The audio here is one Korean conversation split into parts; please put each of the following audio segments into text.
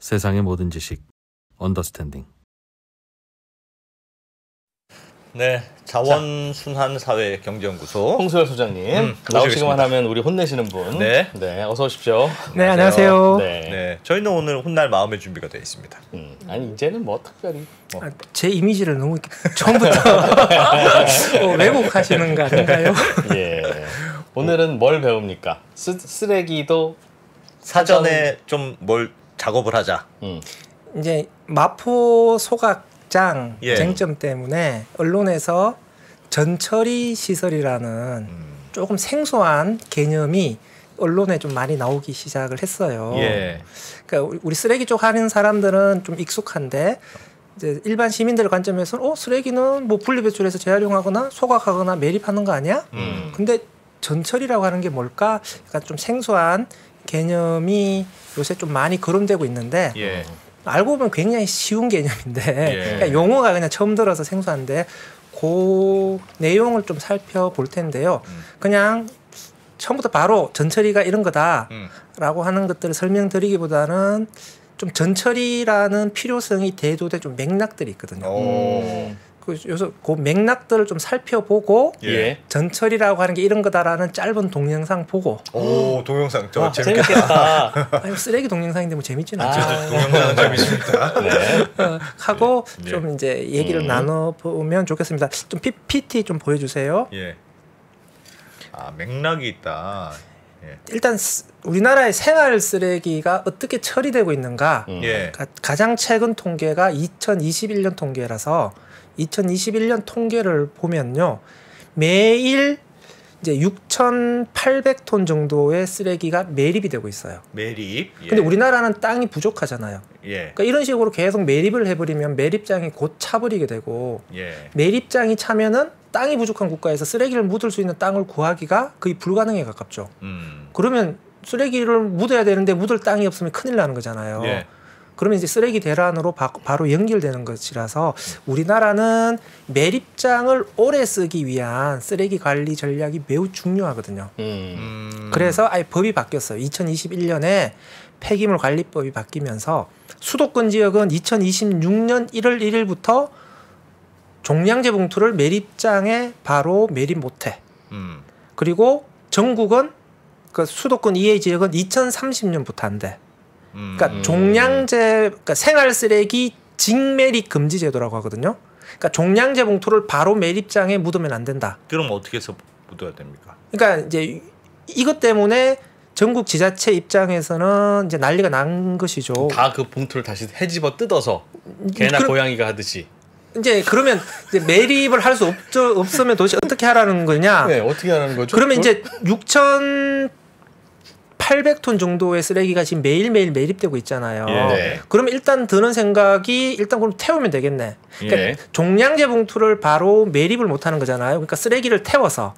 세상의 모든 지식 언더스탠딩. 네, 자원순환사회경제연구소 홍수열 소장님 나오시기만 하면 우리 혼내시는 분. 네, 어서 오십시오. 네, 안녕하세요. 네, 저희는 오늘 혼날 마음의 준비가 되어 있습니다. 아니 이제는 뭐 특별히 제 이미지를 너무 처음부터 왜곡하시는 거 아닌가요? 예. 오늘은 뭘 배웁니까? 쓰레기도 사전에 좀 뭘 작업을 하자. 이제 마포 소각장 예. 쟁점 때문에 언론에서 전처리 시설이라는 조금 생소한 개념이 언론에 좀 많이 나오기 시작을 했어요. 예. 그러니까 우리 쓰레기 쪽 하는 사람들은 좀 익숙한데 이제 일반 시민들 관점에서는 쓰레기는 뭐 분리배출해서 재활용하거나 소각하거나 매립하는 거 아니야? 근데 전처리라고 하는 게 뭘까? 약간 좀 생소한 개념이 요새 좀 많이 거론되고 있는데 예. 알고 보면 굉장히 쉬운 개념인데 예. 그러니까 용어가 그냥 처음 들어서 생소한데 그 내용을 좀 살펴볼 텐데요. 그냥 처음부터 바로 전처리가 이런 거다라고 하는 것들을 설명드리기보다는 좀 전처리라는 필요성이 대두된 좀 맥락들이 있거든요. 그래서 그 맥락들을 좀 살펴보고 예. 전처리라고 하는 게 이런 거다라는 짧은 동영상 보고 오, 동영상 저 재밌겠다. 아니, 쓰레기 동영상인데 뭐 재밌지는 않죠. 동영상은 재밌습니다. 네. 하고 네. 좀 이제 얘기를 나눠보면 좋겠습니다. 좀 PPT 좀 보여주세요. 예. 아, 맥락이 있다. 예. 일단 우리나라의 생활 쓰레기가 어떻게 처리되고 있는가 예. 가장 최근 통계가 2021년 통계라서 2021년 통계를 보면요. 매일 이제 6,800톤 정도의 쓰레기가 매립이 되고 있어요. 매립. 예. 근데 우리나라는 땅이 부족하잖아요. 예. 그러니까 이런 식으로 계속 매립을 해버리면 매립장이 곧 차버리게 되고 예. 매립장이 차면은 땅이 부족한 국가에서 쓰레기를 묻을 수 있는 땅을 구하기가 거의 불가능에 가깝죠. 그러면 쓰레기를 묻어야 되는데 묻을 땅이 없으면 큰일 나는 거잖아요. 예. 그러면 이제 쓰레기 대란으로 바로 연결되는 것이라서 우리나라는 매립장을 오래 쓰기 위한 쓰레기 관리 전략이 매우 중요하거든요. 그래서 아예 법이 바뀌었어요. 2021년에 폐기물 관리법이 바뀌면서 수도권 지역은 2026년 1월 1일부터 종량제 봉투를 매립장에 바로 매립 못해. 그리고 전국은 그 수도권 이외 지역은 2030년부터 안 돼. 그러니까 종량제, 그러니까 생활 쓰레기 직매립 금지 제도라고 하거든요. 그러니까 종량제 봉투를 바로 매립장에 묻으면 안 된다. 그럼 어떻게 해서 묻어야 됩니까? 그러니까 이제 이것 때문에 전국 지자체 입장에서는 이제 난리가 난 것이죠. 다 그 봉투를 다시 헤집어 뜯어서 개나 고양이가 하듯이. 이제 그러면 이제 매립을 할 수 없으면 도대체 어떻게 하라는 거냐? 네, 어떻게 하라는 거죠? 그러면 이제 6,800톤 정도의 쓰레기가 지금 매일매일 매립되고 있잖아요. 네. 그러면 일단 드는 생각이 일단 그럼 태우면 되겠네. 그러니까 예. 종량제 봉투를 바로 매립을 못 하는 거잖아요. 그러니까 쓰레기를 태워서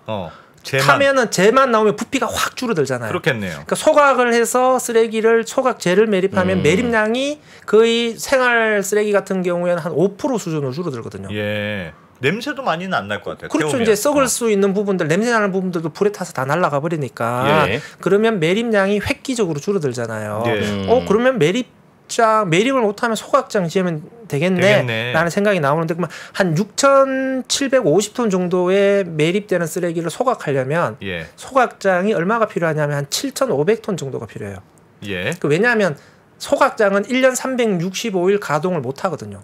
타면은 재만 나오면 부피가 확 줄어들잖아요. 그렇겠네요. 그러니까 소각을 해서 소각재를 매립하면 매립량이 거의 생활 쓰레기 같은 경우에는 한 5% 수준으로 줄어들거든요. 예. 냄새도 많이는 안 날 것 같아요. 그렇죠. 태우면. 이제 썩을 수 있는 부분들, 냄새 나는 부분들도 불에 타서 다 날아가 버리니까 예. 그러면 매립량이 획기적으로 줄어들잖아요. 예. 그러면 매립을 못하면 소각장 지으면 되겠네. 라는 생각이 나오는데 그러면 한 6,750톤 정도의 매립되는 쓰레기를 소각하려면 예. 소각장이 얼마가 필요하냐면 한 7,500톤 정도가 필요해요. 예. 왜냐하면 소각장은 1년 365일 가동을 못 하거든요.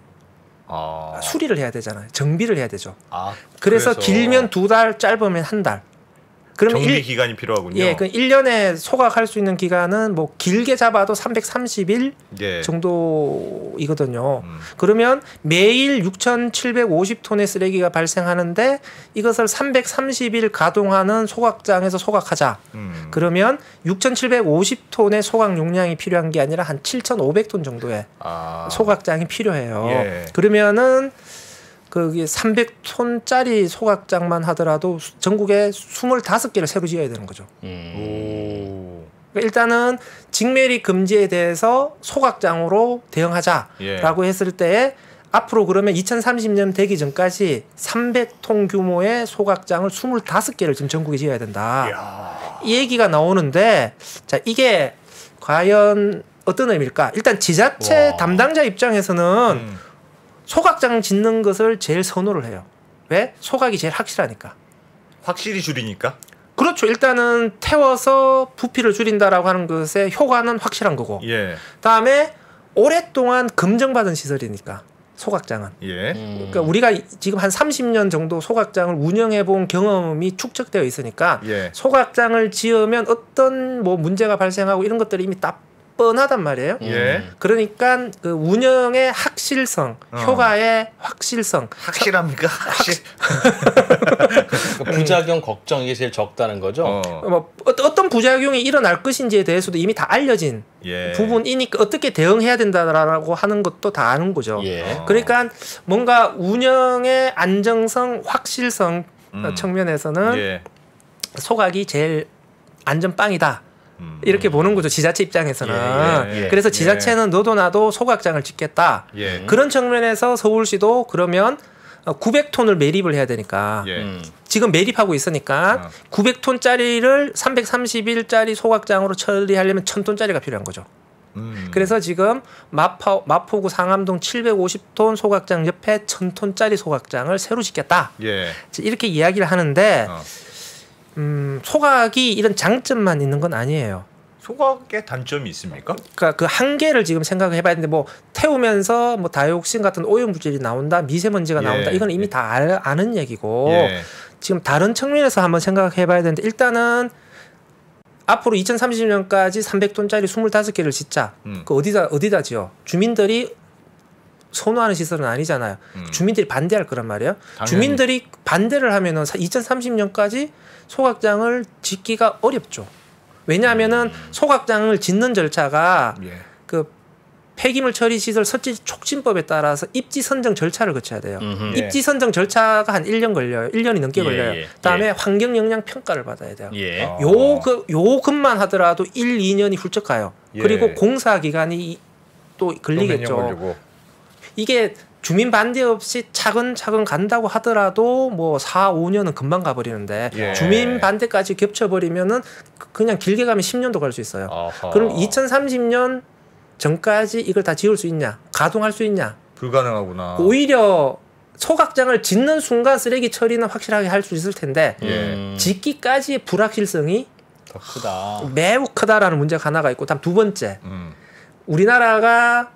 수리를 해야 되잖아요. 정비를 해야 되죠. 그래서 길면 2달, 짧으면 1달. 그러면 정비 기간이 필요하군요. 예, 그 1년에 소각할 수 있는 기간은 뭐 길게 잡아도 330일 예. 정도이거든요. 그러면 매일 6,750톤의 쓰레기가 발생하는데 이것을 330일 가동하는 소각장에서 소각하자. 그러면 6,750톤의 소각 용량이 필요한 게 아니라 한 7,500톤 정도의 소각장이 필요해요. 예. 그러면은 거기 300톤짜리 소각장만 하더라도 전국에 25개를 새로 지어야 되는 거죠. 그러니까 일단은 직매립 금지에 대해서 소각장으로 대응하자라고 했을 때에 앞으로 그러면 2030년 되기 전까지 300톤 규모의 소각장을 25개를 지금 전국에 지어야 된다. 이 얘기가 나오는데 자 이게 과연 어떤 의미일까? 일단 지자체 담당자 입장에서는 소각장 짓는 것을 제일 선호를 해요. 왜? 소각이 제일 확실하니까. 확실히 줄이니까. 그렇죠. 일단은 태워서 부피를 줄인다라고 하는 것의 효과는 확실한 거고. 예. 다음에 오랫동안 검증받은 시설이니까 소각장은. 예. 그러니까 우리가 지금 한 30년 정도 소각장을 운영해 본 경험이 축적되어 있으니까 예. 소각장을 지으면 어떤 뭐 문제가 발생하고 이런 것들이 이미 다 뻔하단 말이에요. 예. 그러니까 그 운영의 확실성, 효과의 확실성. 확실합니까? 확실. 그러니까 부작용 걱정 이게 제일 적다는 거죠. 뭐 어떤 부작용이 일어날 것인지에 대해서도 이미 다 알려진 예. 부분이니까 어떻게 대응해야 된다라고 하는 것도 다 아는 거죠. 예. 그러니까 뭔가 운영의 안정성, 확실성 측면에서는 예. 소각이 제일 안전빵이다. 이렇게 보는 거죠. 지자체 입장에서는. 예. 그래서 지자체는 너도 나도 소각장을 짓겠다. 예. 그런 측면에서 서울시도 그러면 900톤을 매립을 해야 되니까 예. 지금 매립하고 있으니까 900톤짜리를 330일짜리 소각장으로 처리하려면 1000톤짜리가 필요한 거죠. 그래서 지금 마포구 상암동 750톤 소각장 옆에 1000톤짜리 소각장을 새로 짓겠다. 예. 이렇게 이야기를 하는데 소각이 이런 장점만 있는 건 아니에요. 소각의 단점이 있습니까? 그러니까 그 한계를 지금 생각을 해봐야 되는데 뭐 태우면서 뭐 다이옥신 같은 오염 물질이 나온다, 미세먼지가 예. 나온다, 이건 이미 다 아는 얘기고 예. 지금 다른 측면에서 한번 생각해봐야 되는데 일단은 앞으로 2030년까지 300톤짜리 25개를 짓자. 그 어디다 지어? 주민들이 선호하는 시설은 아니잖아요. 주민들이 반대할 거란 말이에요. 당연히. 주민들이 반대를 하면은 2030년까지 소각장을 짓기가 어렵죠. 왜냐하면은 소각장을 짓는 절차가 예. 그 폐기물 처리 시설 설치 촉진법에 따라서 입지 선정 절차를 거쳐야 돼요. 예. 입지 선정 절차가 한 1년 걸려요. 1년이 넘게 예, 걸려요. 예, 그다음에 예. 환경 영향 평가를 받아야 돼요. 예. 요것만 하더라도 1, 2년이 훌쩍 가요. 예. 그리고 공사 기간이 또 걸리겠죠. 이게 주민 반대 없이 차근차근 간다고 하더라도 뭐 4, 5년은 금방 가버리는데 예. 주민 반대까지 겹쳐버리면은 그냥 길게 가면 10년도 갈 수 있어요. 아하. 그럼 2030년 전까지 이걸 다 지을 수 있냐? 가동할 수 있냐? 불가능하구나. 오히려 소각장을 짓는 순간 쓰레기 처리는 확실하게 할 수 있을 텐데 예. 짓기까지의 불확실성이 더 크다. 매우 크다라는 문제가 하나가 있고, 다음 두 번째, 우리나라가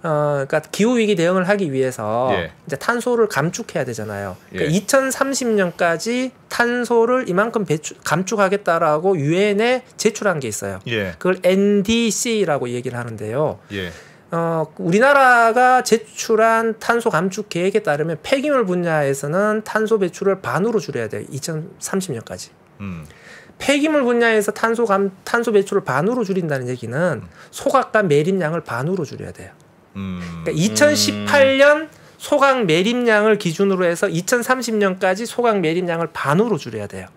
그러니까 기후 위기 대응을 하기 위해서 예. 이제 탄소를 감축해야 되잖아요. 그러니까 예. 2030년까지 탄소를 이만큼 감축하겠다라고 유엔에 제출한 게 있어요. 예. 그걸 NDC라고 얘기를 하는데요. 예. 우리나라가 제출한 탄소 감축 계획에 따르면 폐기물 분야에서는 탄소 배출을 반으로 줄여야 돼요. 2030년까지. 폐기물 분야에서 탄소 배출을 반으로 줄인다는 얘기는 소각과 매립량을 반으로 줄여야 돼요. 그러니까 2018년 소각 매립량을 기준으로 해서 2030년까지 소각 매립량을 반으로 줄여야 돼요.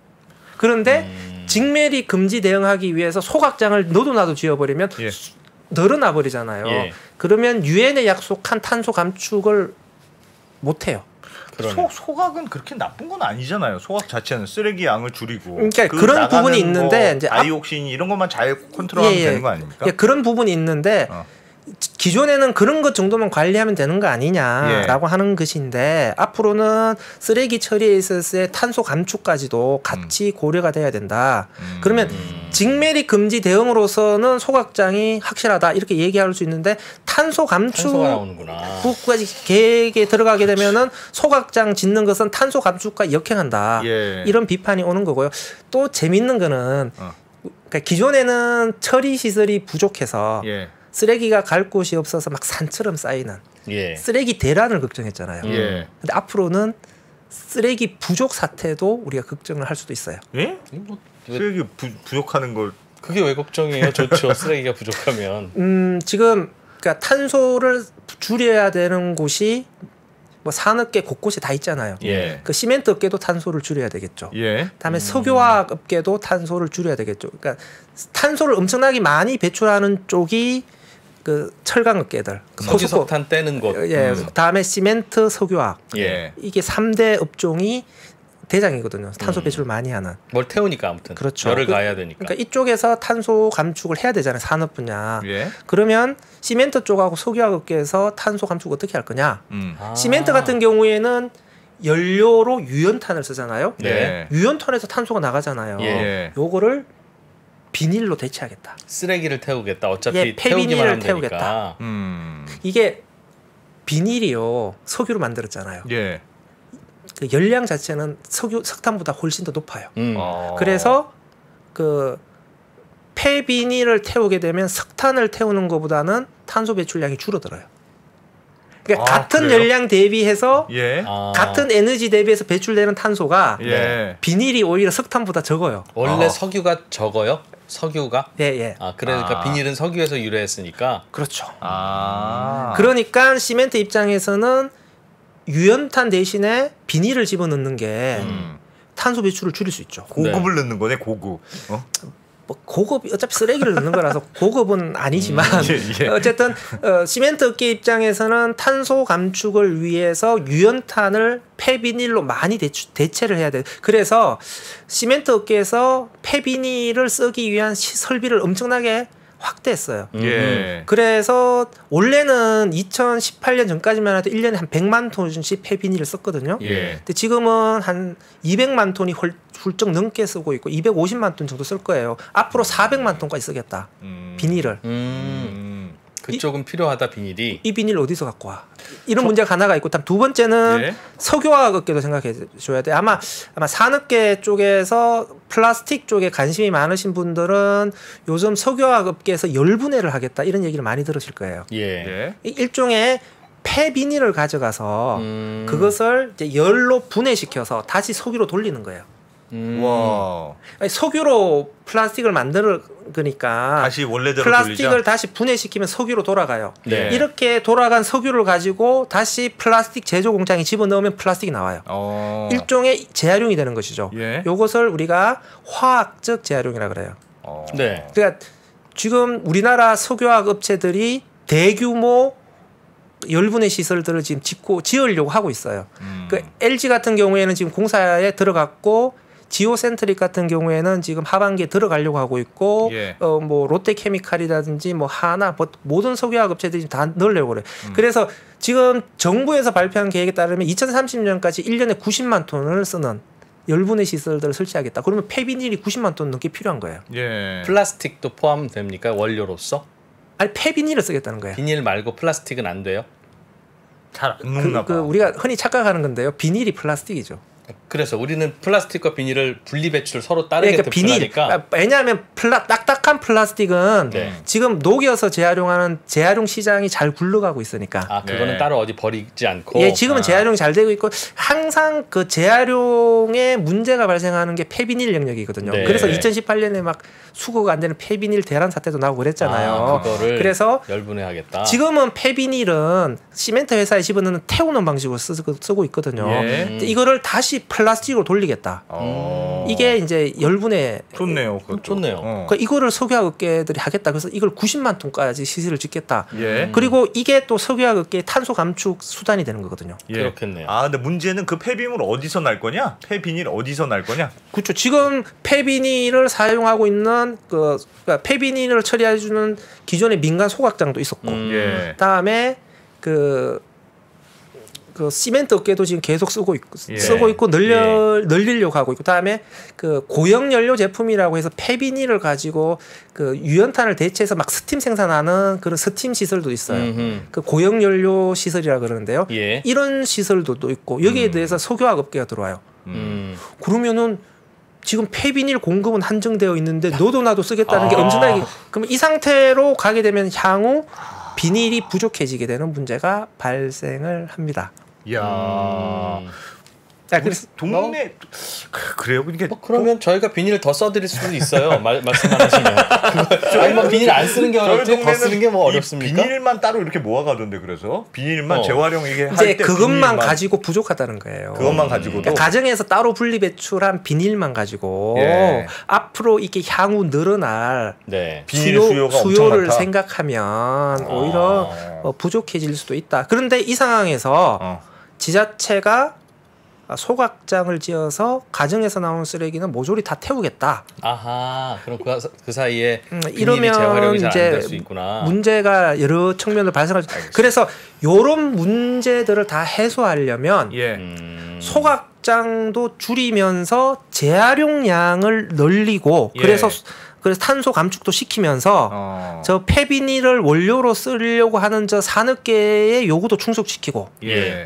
그런데 직매립 금지 대응하기 위해서 소각장을 너도 나도 지어버리면 예. 늘어나 버리잖아요. 예. 그러면 유엔에 약속한 탄소 감축을 못 해요. 소각은 그렇게 나쁜 건 아니잖아요. 소각 자체는 쓰레기 양을 줄이고. 그러니까 그런 나가는 부분이 있는데 뭐 이제 다이옥신 이런 것만 잘 컨트롤하면 되는 거 아닙니까? 예, 그런 부분이 있는데 기존에는 그런 것 정도만 관리하면 되는 거 아니냐라고 하는 것인데 앞으로는 쓰레기 처리에 있어서의 탄소 감축까지도 같이 고려가 돼야 된다. 그러면 직매립 금지 대응으로서는 소각장이 확실하다 이렇게 얘기할 수 있는데 탄소 탄소가 나오는구나. 감축까지 계획에 들어가게 되면은 소각장 짓는 것은 탄소 감축과 역행한다. 예. 이런 비판이 오는 거고요. 또 재밌는 거는 그러니까 기존에는 처리 시설이 부족해서 예. 쓰레기가 갈 곳이 없어서 막 산처럼 쌓이는 예. 쓰레기 대란을 걱정했잖아요. 예. 근데 앞으로는 쓰레기 부족 사태도 우리가 걱정을 할 수도 있어요. 예? 뭐, 쓰레기 부족하는 걸 그게 왜 걱정이에요? 좋죠. 쓰레기가 부족하면. 지금 그러니까 탄소를 줄여야 되는 곳이 뭐 산업계 곳곳에 다 있잖아요. 예. 그 시멘트 업계도 탄소를 줄여야 되겠죠. 예. 그다음에 석유화학 업계도 탄소를 줄여야 되겠죠. 그러니까 탄소를 엄청나게 많이 배출하는 쪽이 그 철강 업계들, 석유석탄 떼는 곳. 예. 그다음에 시멘트, 석유화학. 예. 이게 3대 업종이 대장이거든요. 탄소 배출을 많이 하는. 뭘 태우니까 아무튼. 그렇죠. 열을 가해야 되니까. 그러니까 이쪽에서 탄소 감축을 해야 되잖아요. 산업 분야. 예. 그러면 시멘트 쪽하고 석유화학업계에서 탄소 감축 어떻게 할 거냐? 아. 시멘트 같은 경우에는 연료로 유연탄을 쓰잖아요. 네. 유연탄에서 탄소가 나가잖아요. 예. 요거를 비닐로 대체하겠다. 쓰레기를 태우겠다. 어차피 예, 태우기만 폐비닐을 하면 태우겠다. 되니까. 이게 비닐이요. 석유로 만들었잖아요. 예. 그 열량 자체는 석탄보다 훨씬 더 높아요. 어. 그래서 그 폐비닐을 태우게 되면 석탄을 태우는 것보다는 탄소 배출량이 줄어들어요. 그러니까 같은 그래요? 열량 대비해서 예. 같은 에너지 대비해서 배출되는 탄소가 예. 비닐이 오히려 석탄보다 적어요. 원래 석유가 적어요? 석유가? 예. 그러니까 비닐은 석유에서 유래했으니까. 그렇죠. 그러니까 그러니까 시멘트 입장에서는 유연탄 대신에 비닐을 집어넣는 게 탄소 배출을 줄일 수 있죠. 고급을 넣는 거네, 고급. 뭐 고급 어차피 쓰레기를 넣는 거라서 고급은 아니지만 예. 어쨌든 시멘트 업계 입장에서는 탄소 감축을 위해서 유연탄을 폐비닐로 많이 대체를 해야 돼요. 그래서 시멘트 업계에서 폐비닐을 쓰기 위한 설비를 엄청나게 확대했어요. 예. 그래서 원래는 2018년 전까지만 해도 1년에 한 100만 톤씩 폐비닐을 썼거든요. 예. 근데 지금은 한 200만 톤이 훌쩍 넘게 쓰고 있고 250만 톤 정도 쓸 거예요. 앞으로 400만 톤까지 쓰겠다. 비닐을. 그쪽은 필요하다 비닐이. 이 비닐 어디서 갖고 와? 이런 문제가 하나가 있고, 다음 두 번째는 예. 석유화학업계도 생각해 줘야 돼. 아마 산업계 쪽에서 플라스틱 쪽에 관심이 많으신 분들은 요즘 석유화학업계에서 열분해를 하겠다 이런 얘기를 많이 들으실 거예요. 예. 일종의 폐비닐을 가져가서 그것을 이제 열로 분해시켜서 다시 석유로 돌리는 거예요. 와. 아니, 석유로 플라스틱을 만드니까 다시 원래대로 플라스틱을 돌리자. 다시 분해시키면 석유로 돌아가요. 네. 이렇게 돌아간 석유를 가지고 다시 플라스틱 제조 공장에 집어넣으면 플라스틱이 나와요. 일종의 재활용이 되는 것이죠. 예. 이것을 우리가 화학적 재활용이라 그래요. 네. 그러니까 지금 우리나라 석유화학 업체들이 대규모 열분해 시설들을 지금 지으려고 하고 있어요. 그 LG 같은 경우에는 지금 공사에 들어갔고, 지오센트릭 같은 경우에는 지금 하반기에 들어가려고 하고 있고, 예. 뭐 롯데케미칼이라든지 뭐 하나, 뭐 모든 석유화학 업체들이 다 넣으려고 그래요. 그래서 지금 정부에서 발표한 계획에 따르면 2030년까지 1년에 90만 톤을 쓰는 열분해 시설들을 설치하겠다. 그러면 폐비닐이 90만 톤 넘게 필요한 거예요. 예. 플라스틱도 포함됩니까? 원료로서? 아니 폐비닐을 쓰겠다는 거예요. 비닐 말고 플라스틱은 안 돼요? 잘 안 녹나 봐. 우리가 흔히 착각하는 건데요. 비닐이 플라스틱이죠. 그래서 우리는 플라스틱과 비닐을 분리 배출 서로 다르게 그러니까 배출하니까. 왜냐하면 딱딱한 플라스틱은 네. 지금 녹여서 재활용하는 재활용 시장이 잘 굴러가고 있으니까. 그거는 네. 따로 어디 버리지 않고. 예, 지금은 재활용이 잘 되고 있고, 항상 그 재활용에 문제가 발생하는 게 폐비닐 영역이거든요. 네. 그래서 2018년에 막 수거가 안 되는 폐비닐 대란 사태도 나오고 그랬잖아요. 그거를 그래서 열분해하겠다. 지금은 폐비닐은 시멘트 회사에 집어넣는 태우는 방식으로 쓰고 있거든요. 예. 근데 이거를 다시 플라스틱으로 돌리겠다. 이게 이제 열분해. 좋네요. 그것도. 좋네요. 그러니까 이거를 석유화학업계들이 하겠다. 그래서 이걸 90만 톤까지 시설을 짓겠다. 예. 그리고 이게 또 석유화학업계의 탄소 감축 수단이 되는 거거든요. 예. 그렇겠네요. 근데 문제는 그 폐비물 어디서 날 거냐? 폐비닐 어디서 날 거냐? 그렇죠. 지금 폐비닐을 사용하고 있는 그러니까 폐비닐을 처리해주는 기존의 민간 소각장도 있었고, 예. 그다음에 그 시멘트 업계도 지금 계속 쓰고 예. 있고 늘리려고 하고 있고, 그다음에 그 고형 연료 제품이라고 해서 폐비닐을 가지고 그 유연탄을 대체해서 막 스팀 생산하는 그런 스팀 시설도 있어요. 그 고형 연료 시설이라 그러는데요. 예. 이런 시설도 또 있고, 여기에 대해서 석유화학 업계가 들어와요. 그러면은 지금 폐비닐 공급은 한정되어 있는데 너도 나도 쓰겠다는 게 엄청나게, 그러면 이 상태로 가게 되면 향후 비닐이 부족해지게 되는 문제가 발생을 합니다. 이야. 그래서 동네 그래요. 그러니까 그러면 저희가 비닐을 더 써드릴 수도 있어요. 말씀만 하시면. 아니 뭐 비닐 안 쓰는 게 어렵지 더 쓰는 게 뭐 어렵습니까? 비닐만 따로 이렇게 모아가던데, 그래서 비닐만 재활용 이게 할 이제 때 그것만 가지고 부족하다는 거예요. 그것만 가지고도 그러니까 가정에서 따로 분리 배출한 비닐만 가지고 예. 앞으로 이게 향후 늘어날 네. 비닐 수요가 엄청 수요를 많다. 생각하면 오히려 부족해질 수도 있다. 그런데 이 상황에서 지자체가 소각장을 지어서 가정에서 나오는 쓰레기는 모조리 다 태우겠다. 아하, 그럼 그 사이에 비닐이 이러면 재활용이 잘 안 이제 될 수 있구나. 문제가 여러 측면을 발생하죠. 그래서 이런 문제들을 다 해소하려면 소각장도 줄이면서 재활용량을 늘리고 그래서 탄소 감축도 시키면서 저 폐비닐을 원료로 쓰려고 하는 저 산업계의 요구도 충족시키고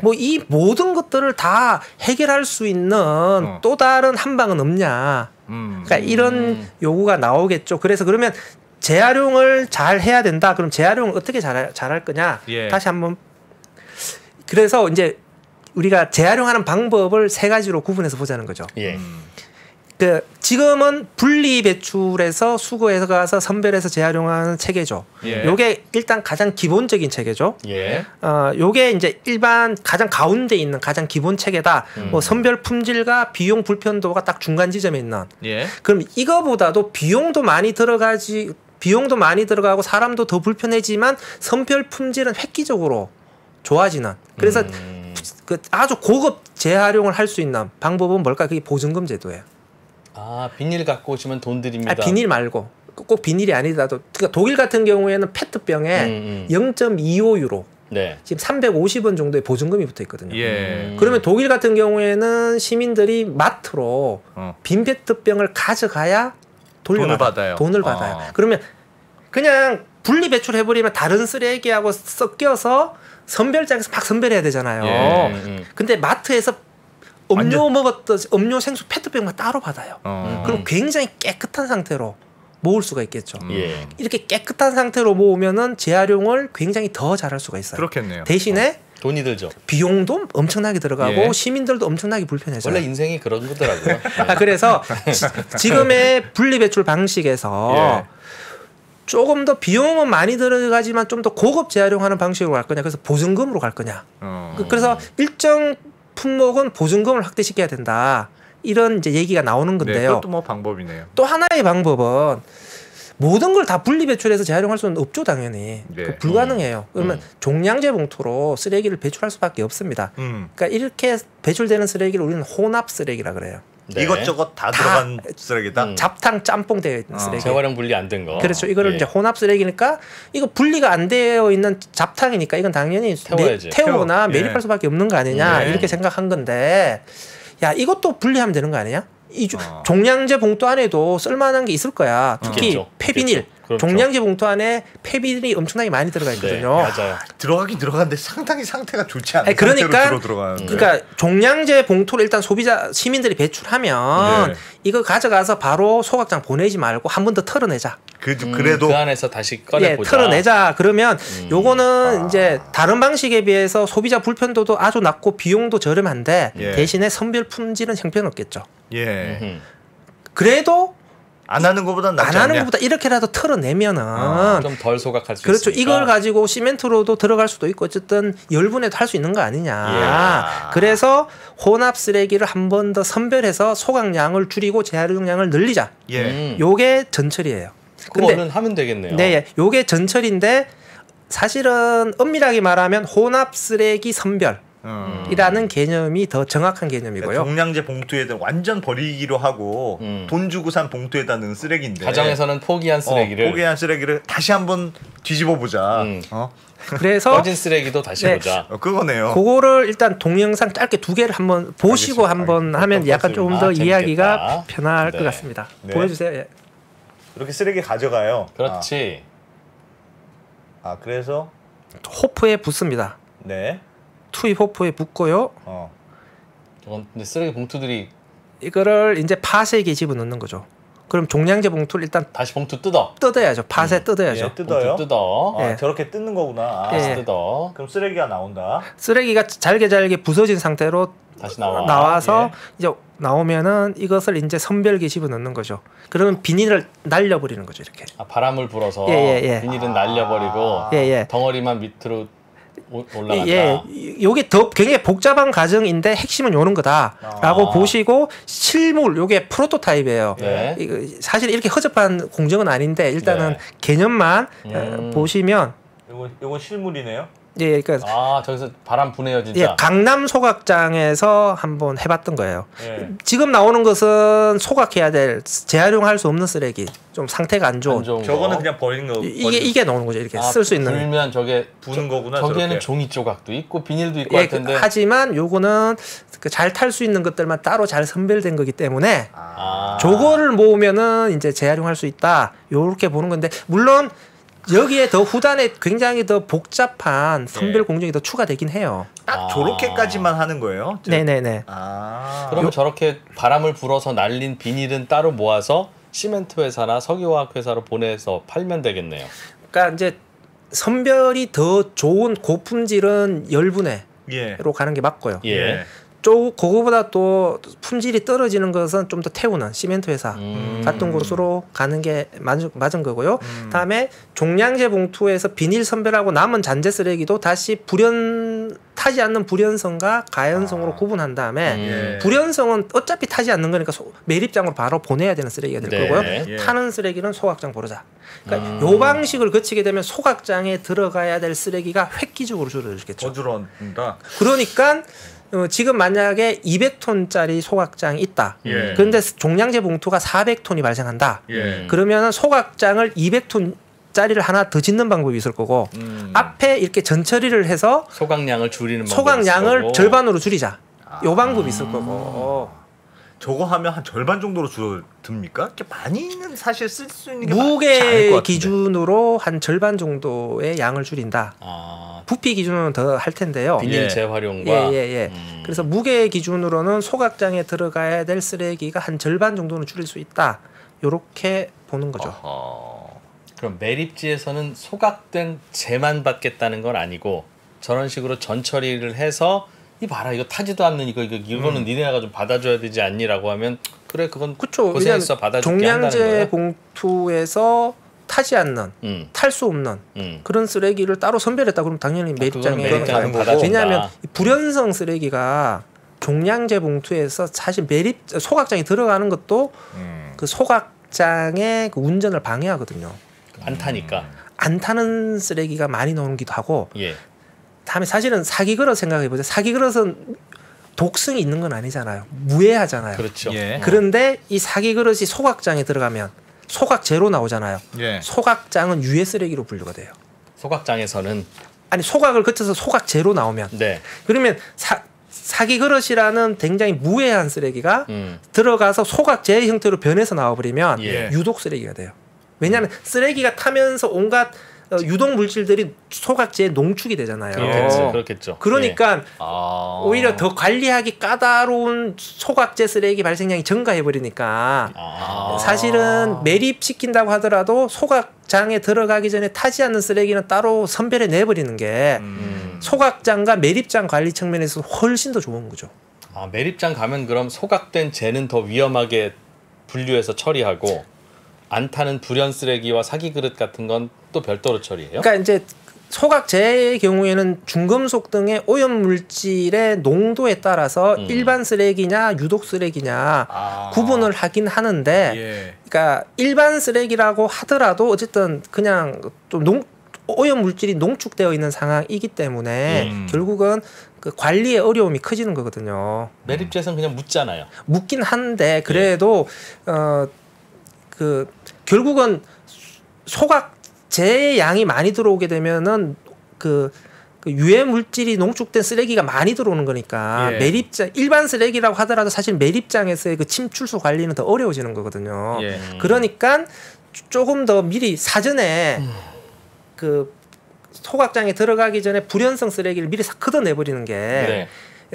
뭐 이 모든 것들을 다 해결할 수 있는 또 다른 한방은 없냐. 그러니까 이런 요구가 나오겠죠. 그래서 그러면 재활용을 잘 해야 된다. 그럼 재활용을 어떻게 잘할 거냐? 다시 한번 그래서 이제 우리가 재활용하는 방법을 세 가지로 구분해서 보자는 거죠. 그 지금은 분리 배출해서 수거해서 가서 선별해서 재활용하는 체계죠. 요게 일단 가장 기본적인 체계죠. 요게 이제 일반 가장 가운데 있는 가장 기본 체계다. 뭐 선별 품질과 비용 불편도가 딱 중간 지점에 있는. 그럼 이거보다도 비용도 많이 들어가고 사람도 더 불편해지만 선별 품질은 획기적으로 좋아지는. 그래서 그 아주 고급 재활용을 할 수 있는 방법은 뭘까? 그게 보증금 제도예요. 아, 비닐 갖고 오시면 돈 드립니다. 비닐 말고 꼭 비닐이 아니더라도 그러니까 독일 같은 경우에는 페트병에 0.25유로 지금 350원 정도의 보증금이 붙어 있거든요. 그러면 독일 같은 경우에는 시민들이 마트로 빈 페트병을 가져가야 돈을 받아요. 그러면 그냥 분리 배출해버리면 다른 쓰레기하고 섞여서 선별장에서 막 선별해야 되잖아요. 근데 마트에서 음료 생수 페트병만 따로 받아요. 그럼 굉장히 깨끗한 상태로 모을 수가 있겠죠. 이렇게 깨끗한 상태로 모으면은 재활용을 굉장히 더 잘할 수가 있어요. 그렇겠네요. 대신에 돈이 들죠. 비용도 엄청나게 들어가고 시민들도 엄청나게 불편해져요. 원래 인생이 그런 거더라고요. 그래서 지금의 분리배출 방식에서 조금 더 비용은 많이 들어가지만 좀 더 고급 재활용하는 방식으로 갈 거냐, 그래서 보증금으로 갈 거냐. 그래서 일정 품목은 보증금을 확대시켜야 된다. 이런 이제 얘기가 나오는 건데요. 그것도 뭐 방법이네요. 또 하나의 방법은 모든 걸 다 분리 배출해서 재활용할 수는 없죠, 당연히. 불가능해요. 그러면 종량제 봉투로 쓰레기를 배출할 수밖에 없습니다. 그러니까 이렇게 배출되는 쓰레기를 우리는 혼합 쓰레기라 그래요. 이것저것 다 들어간 쓰레기다. 잡탕 짬뽕 되어 있는 쓰레기. 재활용 분리 안 된 거. 그렇죠. 이거를 이제 혼합 쓰레기니까 이거 분리가 안 되어 있는 잡탕이니까 이건 당연히 태우거나 매립할 수밖에 없는 거 아니냐 이렇게 생각한 건데, 야 이것도 분리하면 되는 거 아니냐? 종량제 봉투 안에도 쓸만한 게 있을 거야. 특히 폐비닐. 그렇죠. 종량제 봉투 안에 폐비닐이 엄청나게 많이 들어가 있거든요. 맞아요. 들어가긴 들어가는데 상당히 상태가 좋지 않은 그러니까 종량제 봉투를 일단 시민들이 배출하면 이거 가져가서 바로 소각장 보내지 말고 한 번 더 털어내자. 그래도 그 안에서 다시 꺼내보자. 털어내자. 그러면 요거는 이제 다른 방식에 비해서 소비자 불편도도 아주 낮고 비용도 저렴한데 대신에 선별 품질은 형편없겠죠. 그래도 안 하는 것보다 낫지 않냐? 안 하는 것보다 이렇게라도 털어내면은 좀 덜 소각할 수 그렇죠. 있으니까. 이걸 가지고 시멘트로도 들어갈 수도 있고 어쨌든 열분해도 할 수 있는 거 아니냐. 그래서 혼합 쓰레기를 한 번 더 선별해서 소각량을 줄이고 재활용량을 늘리자. 요게 전철이에요. 그거는 하면 되겠네요. 네, 요게 전철인데 사실은 엄밀하게 말하면 혼합 쓰레기 선별. 이라는 개념이 더 정확한 개념이고요. 종량제 봉투에다 완전 버리기로 하고 돈 주고 산 봉투에다 넣은 쓰레기인데 가정에서는 포기한 쓰레기를 다시 한번 뒤집어 보자. 그래서 꺼진 쓰레기도 다시 보자. 그거네요. 그거를 일단 동영상 짧게 두 개를 한번 보시고 한번 하면 약간 조금 더 이해하기가 편할 것 같습니다. 보여주세요. 이렇게 쓰레기 가져가요. 그렇지. 그래서 호프에 붓습니다. 투입 호프에 붓고요. 저건 근데 쓰레기 봉투들이 이거를 이제 팥에 집어넣는 거죠. 그럼 종량제 봉투를 일단 다시 봉투 뜯어야죠. 팥에 뜯어야죠. 뜯어요? 뜯어. 저렇게 뜯는 거구나. 뜯어. 그럼 쓰레기가 나온다. 쓰레기가 잘게 부서진 상태로 다시 나와서 이제 나오면은 이것을 이제 선별기에 집어넣는 거죠. 그러면 비닐을 날려버리는 거죠, 이렇게. 바람을 불어서 비닐은 날려버리고 덩어리만 밑으로 올라간다. 요게 더 굉장히 복잡한 과정인데 핵심은 요런 거다라고 보시고 실물 요게 프로토타입이에요. 사실 이렇게 허접한 공정은 아닌데 일단은 개념만 보시면 요건 실물이네요. 예, 그러니까 저기서 바람 부네요 진짜. 예, 강남 소각장에서 한번 해봤던 거예요. 예. 지금 나오는 것은 소각해야 될 재활용할 수 없는 쓰레기, 좀 상태가 안 좋은. 저거는 그냥 버리는 거. 이게 나오는 거죠. 이렇게 쓸 수 있는. 불면 저게 부는 거구나. 저기에는 저렇게. 종이 조각도 있고 비닐도 있고 예, 할 텐데. 하지만 요거는 잘 탈 수 있는 것들만 따로 잘 선별된 거기 때문에 저거를 모으면은 이제 재활용할 수 있다. 요렇게 보는 건데 물론. 여기에 더 후단에 굉장히 더 복잡한 선별 공정이 더 추가되긴 해요. 딱 저렇게까지만 하는 거예요? 네네네. 그러면 저렇게 바람을 불어서 날린 비닐은 따로 모아서 시멘트 회사나 석유화학 회사로 보내서 팔면 되겠네요. 그러니까 이제 선별이 더 좋은 고품질은 열분해로 예. 가는 게 맞고요. 예. 그거보다 또 품질이 떨어지는 것은 좀 더 태우는 시멘트 회사 같은 곳으로 가는 게 맞은 거고요. 다음에 종량제 봉투에서 비닐 선별하고 남은 잔재 쓰레기도 다시 타지 않는 불연성과 가연성으로 구분한 다음에 예. 불연성은 어차피 타지 않는 거니까 매립장으로 바로 보내야 되는 쓰레기가 될 네. 거고요. 예. 타는 쓰레기는 소각장 보내자. 그러니까 요 방식을 거치게 되면 소각장에 들어가야 될 쓰레기가 획기적으로 줄어들겠죠. 더 줄어든다. 그러니까 지금 만약에 200톤짜리 소각장이 있다. 예. 그런데 종량제 봉투가 400톤이 발생한다. 예. 그러면 소각장을 200톤짜리를 하나 더 짓는 방법이 있을 거고 앞에 이렇게 전처리를 해서 소각량을 줄이는 소각량을 절반으로 줄이자. 요 방법이 있을 거고. 저거 하면 한 절반 정도로 줄어듭니까? 이렇게 많이는 사실 쓸 수 있는 게 많지 않을 것 무게 같은데. 기준으로 한 절반 정도의 양을 줄인다. 부피 기준으로는 더 할 텐데요. 비닐 예. 재활용과 예. 그래서 무게 기준으로는 소각장에 들어가야 될 쓰레기가 한 절반 정도는 줄일 수 있다. 요렇게 보는 거죠. 그럼 매립지에서는 소각된 재만 받겠다는 건 아니고 저런 식으로 전처리를 해서 이 봐라 이거 타지도 않는 이거는 니네가 좀 받아줘야 되지 않니라고 하면 그래 그건 그렇죠. 고생했어 받아줄게 한다는 종량제 거예요. 봉투에서 타지 않는 탈 수 없는 그런 쓰레기를 따로 선별했다 그러면 당연히 매립장에 매립장은 받아준다. 왜냐하면 이 불연성 쓰레기가 종량제 봉투에서 사실 소각장에 들어가는 것도 그 소각장의 그 운전을 방해하거든요. 안 타니까. 안 타는 쓰레기가 많이 나오기도 하고 예. 다음에 사실은 사기 그릇 생각해 보세요. 사기 그릇은 독성이 있는 건 아니잖아요. 무해하잖아요. 그렇죠. 예. 그런데 이 사기 그릇이 소각장에 들어가면 소각제로 나오잖아요. 예. 소각장은 유해 쓰레기로 분류가 돼요. 소각장에서는 아니 소각을 거쳐서 소각제로 나오면 네. 그러면 사기 그릇이라는 굉장히 무해한 쓰레기가 들어가서 소각제 형태로 변해서 나와버리면 예. 유독 쓰레기가 돼요. 왜냐하면 쓰레기가 타면서 온갖 유독 물질들이 소각제에 농축이 되잖아요. 그렇겠죠. 그러니까 예. 오히려 더 관리하기 까다로운 소각제 쓰레기 발생량이 증가해 버리니까 사실은 매립시킨다고 하더라도 소각장에 들어가기 전에 타지 않는 쓰레기는 따로 선별해 내버리는 게 소각장과 매립장 관리 측면에서 훨씬 더 좋은 거죠. 매립장 가면 그럼 소각된 재는 더 위험하게 분류해서 처리하고 안 타는 불연 쓰레기와 사기 그릇 같은 건 또 별도로 처리해요? 그러니까 이제 소각제의 경우에는 중금속 등의 오염 물질의 농도에 따라서 일반 쓰레기냐 유독 쓰레기냐 구분을 하긴 하는데, 예. 그러니까 일반 쓰레기라고 하더라도 어쨌든 그냥 좀 오염 물질이 농축되어 있는 상황이기 때문에 결국은 그 관리의 어려움이 커지는 거거든요. 매립지에서는 그냥 묻잖아요. 묻긴 한데 그래도 그 결국은 소각제의 양이 많이 들어오게 되면은 그 유해 물질이 농축된 쓰레기가 많이 들어오는 거니까 매립장 일반 쓰레기라고 하더라도 사실 매립장에서의 그 침출소 관리는 더 어려워지는 거거든요. 그러니까 조금 더 미리 사전에 그 소각장에 들어가기 전에 불연성 쓰레기를 미리 걷어내버리는 게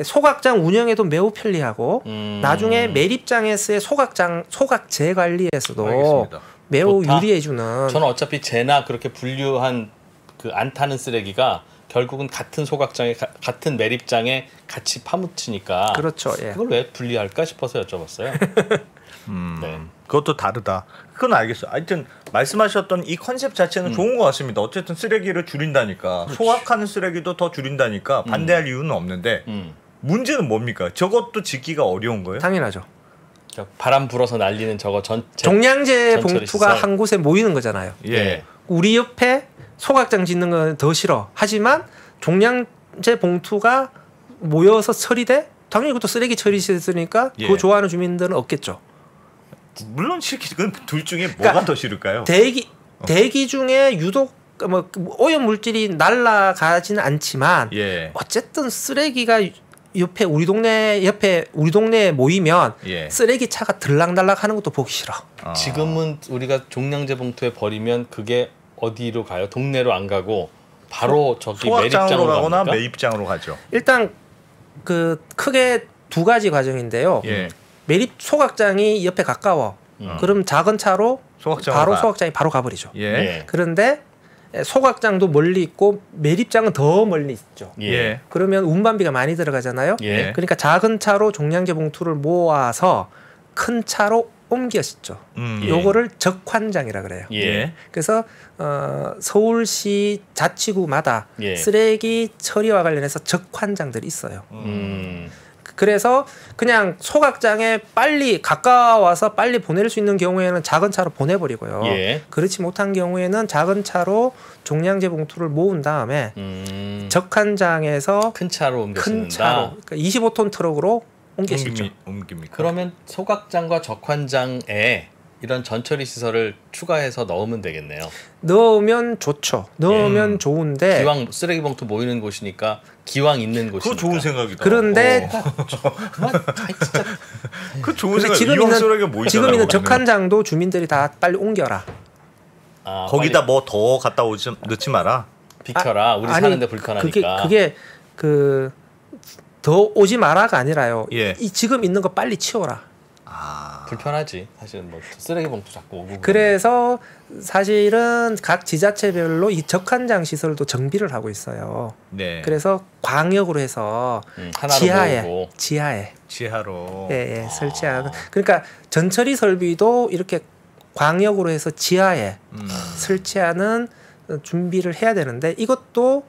소각장 운영에도 매우 편리하고 나중에 매립장에서의 소각제 관리에서도 알겠습니다. 매우 좋다. 유리해주는. 저는 어차피 재나 그렇게 분류한 그 안 타는 쓰레기가 결국은 같은 소각장에 같은 매립장에 같이 파묻히니까 그렇죠. 예. 그걸 왜 분리할까 싶어서 여쭤봤어요. 네. 그것도 다르다. 그건 알겠어요. 하여튼 말씀하셨던 이 컨셉 자체는 좋은 것 같습니다. 어쨌든 쓰레기를 줄인다니까 소각하는 쓰레기도 더 줄인다니까 반대할 이유는 없는데 문제는 뭡니까? 저것도 짓기가 어려운 거예요? 당연하죠. 바람 불어서 날리는 저거 종량제 전처리 봉투가 시설. 한 곳에 모이는 거잖아요. 예. 우리 옆에 소각장 짓는 건 더 싫어. 하지만 종량제 봉투가 모여서 처리돼? 당연히 그것도 쓰레기 처리 시설이니까 예. 그거 좋아하는 주민들은 없겠죠. 물론 싫긴 둘 중에 뭐가 그러니까 더 싫을까요? 대기 중에 유독 뭐 오염 물질이 날아가지는 않지만 예. 어쨌든 쓰레기가 옆에 우리 동네에 모이면 예. 쓰레기 차가 들락날락 하는 것도 보기 싫어. 지금은 우리가 종량제 봉투에 버리면 그게 어디로 가요? 동네로 안 가고 바로 저기 소각장으로 매립장으로 가거나 갑니까? 매입장으로 가죠. 일단 그 크게 두 가지 과정인데요. 예. 매립 소각장이 옆에 가까워. 그럼 작은 차로 소각장으로 바로 가. 소각장이 바로 가버리죠. 예. 예. 그런데 소각장도 멀리 있고 매립장은 더 멀리 있죠. 예. 그러면 운반비가 많이 들어가잖아요. 예. 그러니까 작은 차로 종량제 봉투를 모아서 큰 차로 옮겼죠. 예. 요거를 적환장이라 그래요. 예. 그래서 서울시 자치구마다 예. 쓰레기 처리와 관련해서 적환장들이 있어요. 음. 그래서 그냥 소각장에 빨리 가까워서 빨리 보낼 수 있는 경우에는 작은 차로 보내버리고요. 예. 그렇지 못한 경우에는 작은 차로 종량제 봉투를 모은 다음에 적환장에서 큰 차로 옮겨진다. 큰 차로 그러니까 25톤 트럭으로 옮기시죠. 옮깁니까? 그러면 소각장과 적환장에 이런 전처리 시설을 추가해서 넣으면 되겠네요. 넣으면 좋죠. 넣으면 좋은데 기왕 쓰레기 봉투 모이는 곳이니까 기왕 있는 곳이니까. 그거 좋은 생각이다. 그런데 그 좋은 근데 생각. 이왕 쓰레기가 모이잖아요. 지금 있는 그러면. 적환장도 주민들이 다 빨리 옮겨라. 아, 거기다 빨리 뭐 더 갖다 오지 넣지 마라. 비켜라. 우리 사는데 불편하니까. 그게 더 오지 마라가 아니라요. 예. 이 지금 있는 거 빨리 치워라. 불편하지. 사실은 뭐 쓰레기 봉투 자꾸 오고. 그래서 사실은 각 지자체별로 이 적환장 시설도 정비를 하고 있어요. 네. 그래서 광역으로 해서 하나로 지하에 지하로. 예, 설치하는. 그러니까 전처리 설비도 이렇게 광역으로 해서 지하에 설치하는 준비를 해야 되는데 이것도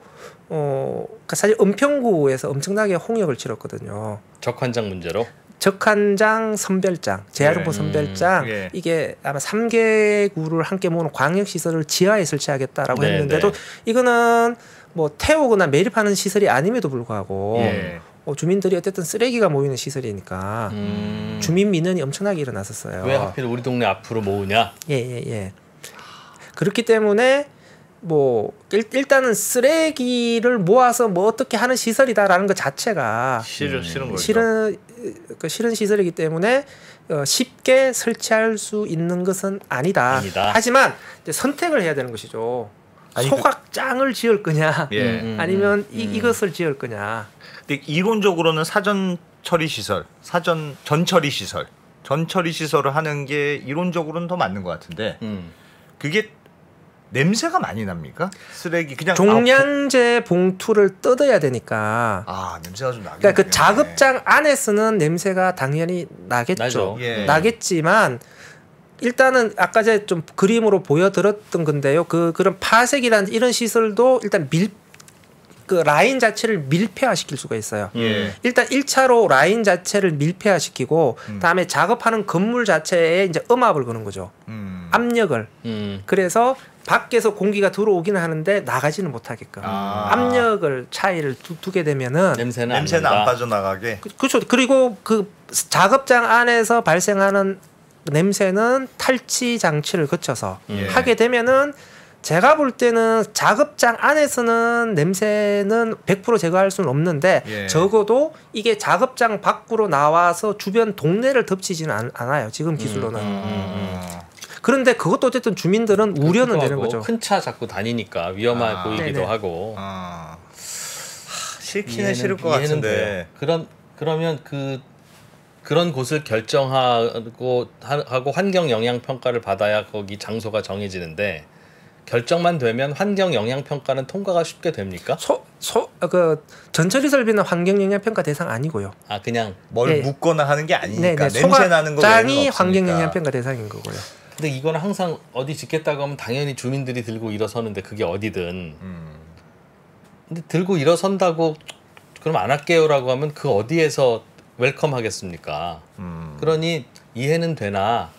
그러니까 사실 은평구에서 엄청나게 홍역을 치렀거든요. 적환장 문제로. 적환장 선별장, 재활용포 선별장 예. 이게 아마 3개구를 함께 모으는 광역 시설을 지하에 설치하겠다라고 네, 했는데도 네. 이거는 뭐 태우거나 매립하는 시설이 아님에도 불구하고 예. 주민들이 어쨌든 쓰레기가 모이는 시설이니까 주민 민원이 엄청나게 일어났었어요. 왜 하필 우리 동네 앞으로 모으냐? 예. 그렇기 때문에 뭐 일단은 쓰레기를 모아서 뭐 어떻게 하는 시설이다라는 것 자체가 싫은 거죠. 싫은 시설이기 때문에 쉽게 설치할 수 있는 것은 아니다. 하지만 이제 선택을 해야 되는 것이죠. 아니, 소각장을 지을 거냐, 예. 아니면 이것을 지을 거냐. 근데 이론적으로는 사전 처리 시설, 전처리 시설을 하는 게 이론적으로는 더 맞는 것 같은데 그게 냄새가 많이 납니까? 쓰레기 그냥 종량제 봉투를 뜯어야 되니까. 냄새가 좀 나긴. 그러니까 그 작업장 안에 쓰는 냄새가 당연히 나겠죠. 나죠. 예. 나겠지만 일단은 아까 제가 좀 그림으로 보여드렸던 건데요. 그런 파색이라는 이런 시설도 일단 그 라인 자체를 밀폐화시킬 수가 있어요. 예. 일단 1차로 라인 자체를 밀폐화시키고 다음에 작업하는 건물 자체에 이제 음압을 거는 거죠. 압력을. 그래서 밖에서 공기가 들어오기는 하는데 나가지는 못하게끔 압력을 차이를 두게 되면은 냄새는 안 빠져나가게. 그렇죠. 그리고 그 작업장 안에서 발생하는 냄새는 탈취 장치를 거쳐서 하게 되면은 제가 볼 때는 작업장 안에서는 냄새는 100% 제거할 수는 없는데 적어도 이게 작업장 밖으로 나와서 주변 동네를 덮치지는 않아요. 지금 기술로는. 그런데 그것도 어쨌든 주민들은 우려는 되는 거죠. 큰 차 자꾸 다니니까 위험해 보이기도 네네. 하고. 싫기는 싫을 것 같은데. 그러면 그런 곳을 결정하고 환경 영향 평가를 받아야 거기 장소가 정해지는데 결정만 되면 환경 영향 평가는 통과가 쉽게 됩니까? 전처리 설비는 환경 영향 평가 대상 아니고요. 그냥 뭘 묻거나 하는 게 아니니까 냄새 나는 거 외에는 소각장이 없으니까. 환경 영향 평가 대상인 거고요. 근데 이거는 항상 어디 짓겠다고 하면 당연히 주민들이 들고 일어서는데 그게 어디든. 근데 들고 일어선다고 그럼 안 할게요라고 하면 그 어디에서 웰컴 하겠습니까? 그러니 이해는 되나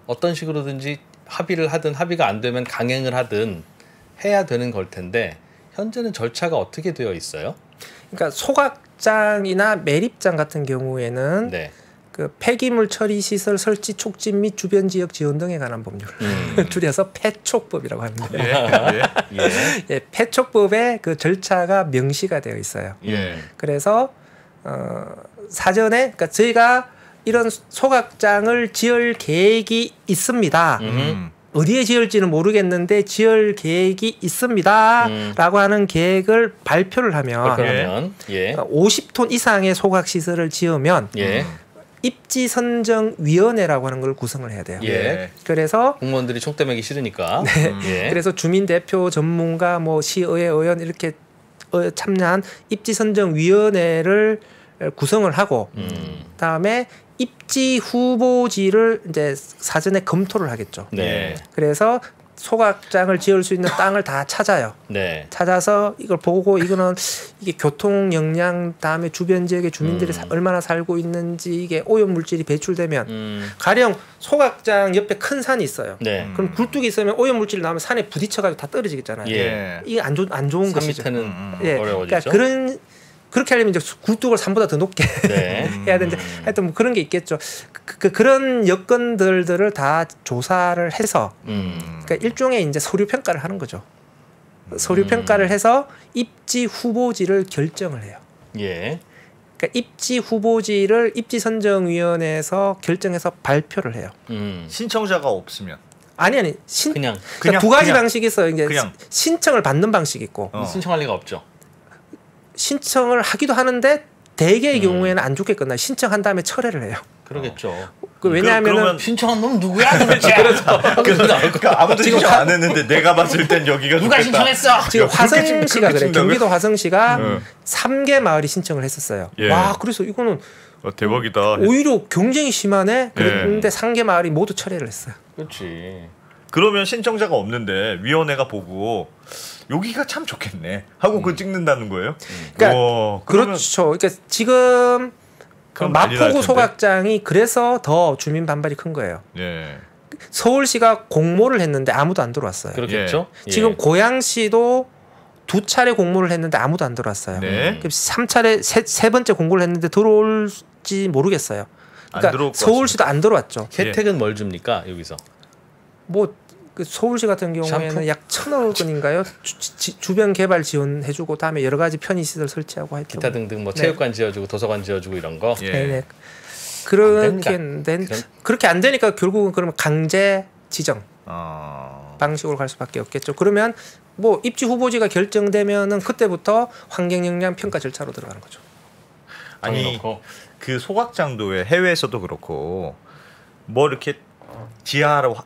어떤 식으로든지 합의를 하든 합의가 안 되면 강행을 하든 해야 되는 걸 텐데 현재는 절차가 어떻게 되어 있어요? 그러니까 소각장이나 매립장 같은 경우에는 네. 그 폐기물 처리 시설 설치 촉진 및 주변 지역 지원 등에 관한 법률 줄여서 폐촉법이라고 하는데 예, 폐촉법에 그 절차가 명시가 되어 있어요. 그래서 사전에 그러니까 저희가 이런 소각장을 지을 계획이 있습니다. 어디에 지을지는 모르겠는데 지을 계획이 있습니다라고 하는 계획을 발표를 하면 그러면 50톤 이상의 소각 시설을 지으면 입지선정위원회라고 하는 걸 구성을 해야 돼요. 그래서 공무원들이 총대 매기 싫으니까. 그래서 주민대표, 전문가, 뭐 시의회 의원 이렇게 참여한 입지선정위원회를 구성을 하고 그다음에 입지 후보지를 이제 사전에 검토를 하겠죠. 그래서 소각장을 지을 수 있는 땅을 다 찾아요. 찾아서 이걸 보고 이거는 이게 교통 역량 다음에 주변 지역의 주민들이 얼마나 살고 있는지 이게 오염 물질이 배출되면 가령 소각장 옆에 큰 산이 있어요. 그럼 굴뚝이 있으면 오염 물질이 나오면 산에 부딪혀가지고 다 떨어지겠잖아요. 이게 안 좋은 것이죠. 3m는 어려워지죠. 그러니까 그렇게 하려면 이제 굴뚝을 산보다 더 높게 해야 되는데 하여튼 뭐 그런 게 있겠죠. 그런 여건들을 다 조사를 해서 그러니까 일종의 이제 서류 평가를 하는 거죠. 서류 평가를 해서 입지 후보지를 결정을 해요. 그러니까 입지 후보지를 입지선정위원회에서 결정해서 발표를 해요. 신청자가 없으면 아니 그러니까 두 가지 방식이 있어요. 이제 신청을 받는 방식이 있고 신청할 리가 없죠. 신청을 하기도 하는데 대개의 경우에는 안 좋게 끝나요. 신청한 다음에 철회를 해요. 그러겠죠. 왜냐하면 신청한 놈 누구야 도대체? 그러니까 아무도 신청 안 했는데 내가 봤을 땐 여기가 누가 좋겠다. 신청했어? 지금 화성시가 그래. 경기도 화성시가 3개 마을이 신청을 했었어요. 와, 그래서 이거는 대박이다. 오히려 경쟁이 심하네. 그런데 3개 마을이 모두 철회를 했어요. 그렇지. 그러면 신청자가 없는데 위원회가 보고 여기가 참 좋겠네 하고 그 찍는다는 거예요? 그러니까 그렇죠. 그러니까 지금 마포구 소각장이 그래서 더 주민 반발이 큰 거예요. 서울시가 공모를 했는데 아무도 안 들어왔어요. 그렇겠죠. 지금 고양시도 2차례 공모를 했는데 아무도 안 들어왔어요. 3차례 세 번째 공고를 했는데 들어올지 모르겠어요. 그러니까 서울시도 안 들어왔죠. 혜택은 뭘 줍니까 여기서? 뭐 그 서울시 같은 경우에는 샴푸? 약 1,000억 원인가요? 주변 개발 지원해주고 다음에 여러 가지 편의시설 설치하고 했죠. 기타 등등 뭐 체육관 지어주고 도서관 지어주고 이런 거. 네네. 그렇게 안 되니까 결국은 그러면 강제 지정 방식으로 갈 수밖에 없겠죠. 그러면 뭐 입지 후보지가 결정되면은 그때부터 환경 영향 평가 절차로 들어가는 거죠. 아니 그 소각장도 해외에서도 그렇고 뭐 이렇게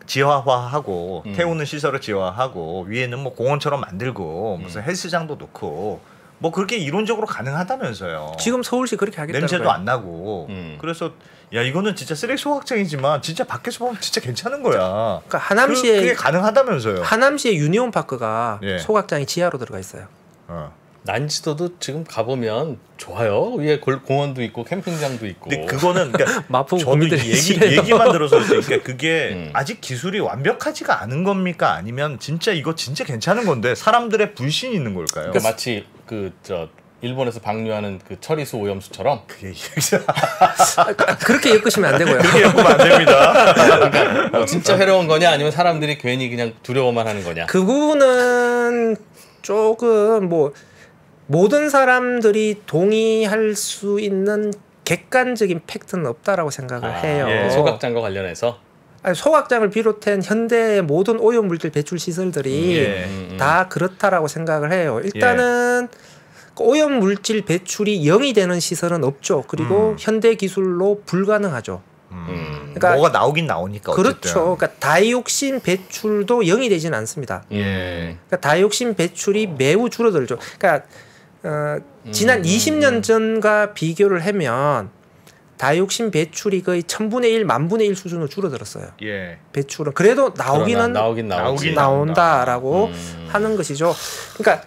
지하화하고 태우는 시설을 지하화하고 위에는 뭐 공원처럼 만들고 무슨 헬스장도 놓고 뭐 그렇게 이론적으로 가능하다면서요. 지금 서울시 그렇게 하겠다는 냄새도 거예요. 안 나고 그래서 야 이거는 진짜 쓰레기 소각장이지만 진짜 밖에서 보면 진짜 괜찮은 거야. 그러니까 하남시에 그게 가능하다면서요. 하남시의 유니온 파크가 소각장이 지하로 들어가 있어요. 난지도도 지금 가보면 좋아요. 위에 공원도 있고 캠핑장도 있고. 근데 그거는 그러니까 마포 저도 국민들이 얘기만 들어서 그러니까 그게 아직 기술이 완벽하지가 않은 겁니까? 아니면 진짜 이거 진짜 괜찮은 건데 사람들의 불신이 있는 걸까요? 그러니까 마치 일본에서 방류하는 그 처리수 오염수처럼 그게 그렇게 엮으시면 안 되고요. 그렇게 엮으면 안 됩니다. 그러니까 진짜 해로운 거냐 아니면 사람들이 괜히 그냥 두려워만 하는 거냐. 그 부분은 조금 뭐 모든 사람들이 동의할 수 있는 객관적인 팩트는 없다라고 생각을 해요. 소각장과 관련해서 아니, 소각장을 비롯한 현대의 모든 오염물질 배출 시설들이 다 그렇다라고 생각을 해요. 일단은 오염물질 배출이 0이 되는 시설은 없죠. 그리고 현대 기술로 불가능하죠. 그러니까 뭐가 나오긴 나오니까 어쨌든. 그렇죠. 그러니까 다이옥신 배출도 0이 되지는 않습니다. 그러니까 다이옥신 배출이 매우 줄어들죠. 그러니까 지난 20년 전과 비교를 하면 다이옥신 배출이 거의 1000분의 1, 10,000분의 1 수준으로 줄어들었어요. 배출은 그래도 나온다라고 하는 것이죠. 그러니까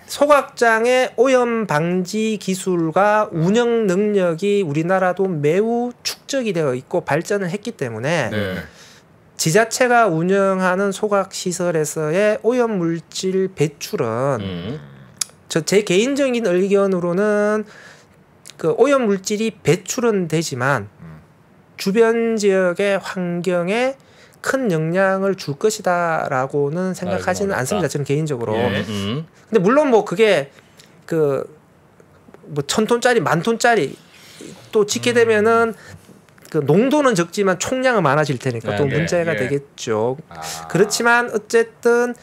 소각장의 오염 방지 기술과 운영 능력이 우리나라도 매우 축적이 되어 있고 발전을 했기 때문에 지자체가 운영하는 소각 시설에서의 오염 물질 배출은 제 개인적인 의견으로는 그 오염 물질이 배출은 되지만 주변 지역의 환경에 큰 영향을 줄 것이다라고는 생각하지는 않습니다. 저는 개인적으로. 근데 물론 뭐 그게 그 뭐 1000톤짜리, 10,000톤짜리 또 짓게 되면은 그 농도는 적지만 총량은 많아질 테니까 또 문제가 되겠죠. 그렇지만 어쨌든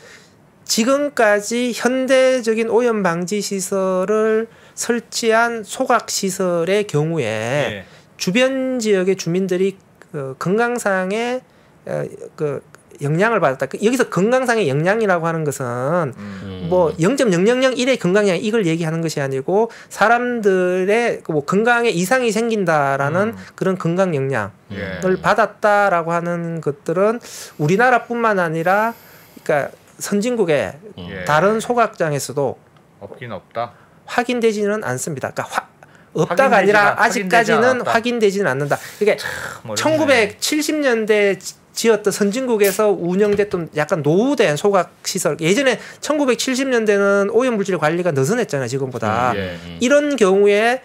지금까지 현대적인 오염 방지 시설을 설치한 소각 시설의 경우에 주변 지역의 주민들이 그 건강상의 그 영향을 받았다. 여기서 건강상의 영향이라고 하는 것은 뭐 0.0001의 건강량 이걸 얘기하는 것이 아니고 사람들의 뭐 건강에 이상이 생긴다라는 그런 건강 영향을 받았다라고 하는 것들은 우리나라뿐만 아니라 그러니까 선진국의 다른 소각장에서도 없긴 없다. 확인되지는 않습니다. 그러니까 없다가 아니라 아직까지는 확인되지는 않는다. 이게 1970년대 지었던 선진국에서 운영됐던 약간 노후된 소각 시설. 예전에 1970년대는 오염 물질 관리가 느슨했잖아요, 지금보다. 이런 경우에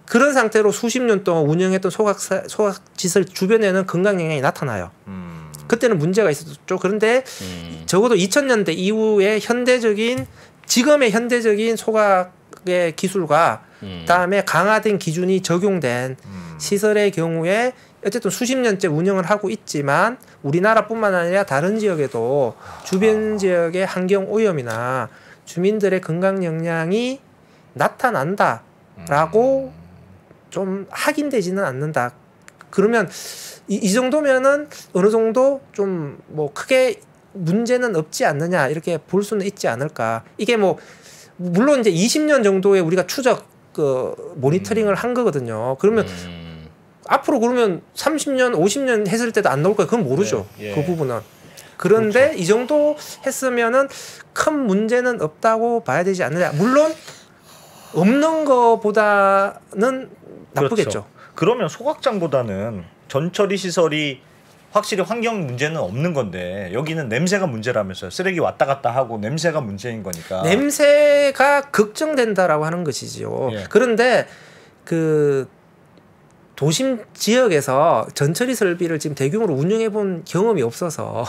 그런 상태로 수십 년 동안 운영했던 소각 시설 주변에는 건강 영향이 나타나요. 그때는 문제가 있었죠. 그런데 적어도 2000년대 이후에 지금의 현대적인 소각의 기술과 그다음에 강화된 기준이 적용된 시설의 경우에 어쨌든 수십 년째 운영을 하고 있지만 우리나라뿐만 아니라 다른 지역에도 주변 지역의 환경 오염이나 주민들의 건강 영향이 나타난다라고 좀 확인되지는 않는다. 그러면 이 정도면은 어느 정도 좀 뭐 크게 문제는 없지 않느냐 이렇게 볼 수는 있지 않을까. 이게 뭐 물론 이제 20년 정도의 우리가 추적 그 모니터링을 한 거거든요. 그러면 앞으로 그러면 30년, 50년 했을 때도 안 나올 거예요. 그건 모르죠. 그 부분은. 그런데 그렇죠. 이 정도 했으면은 큰 문제는 없다고 봐야 되지 않느냐. 물론 없는 거보다는 나쁘겠죠. 그렇죠. 그러면 소각장보다는 전처리 시설이 확실히 환경 문제는 없는 건데 여기는 냄새가 문제라면서요. 쓰레기 왔다 갔다 하고 냄새가 문제인 거니까. 냄새가 걱정된다라고 하는 것이죠. 그런데 그 도심 지역에서 전처리 설비를 지금 대규모로 운영해 본 경험이 없어서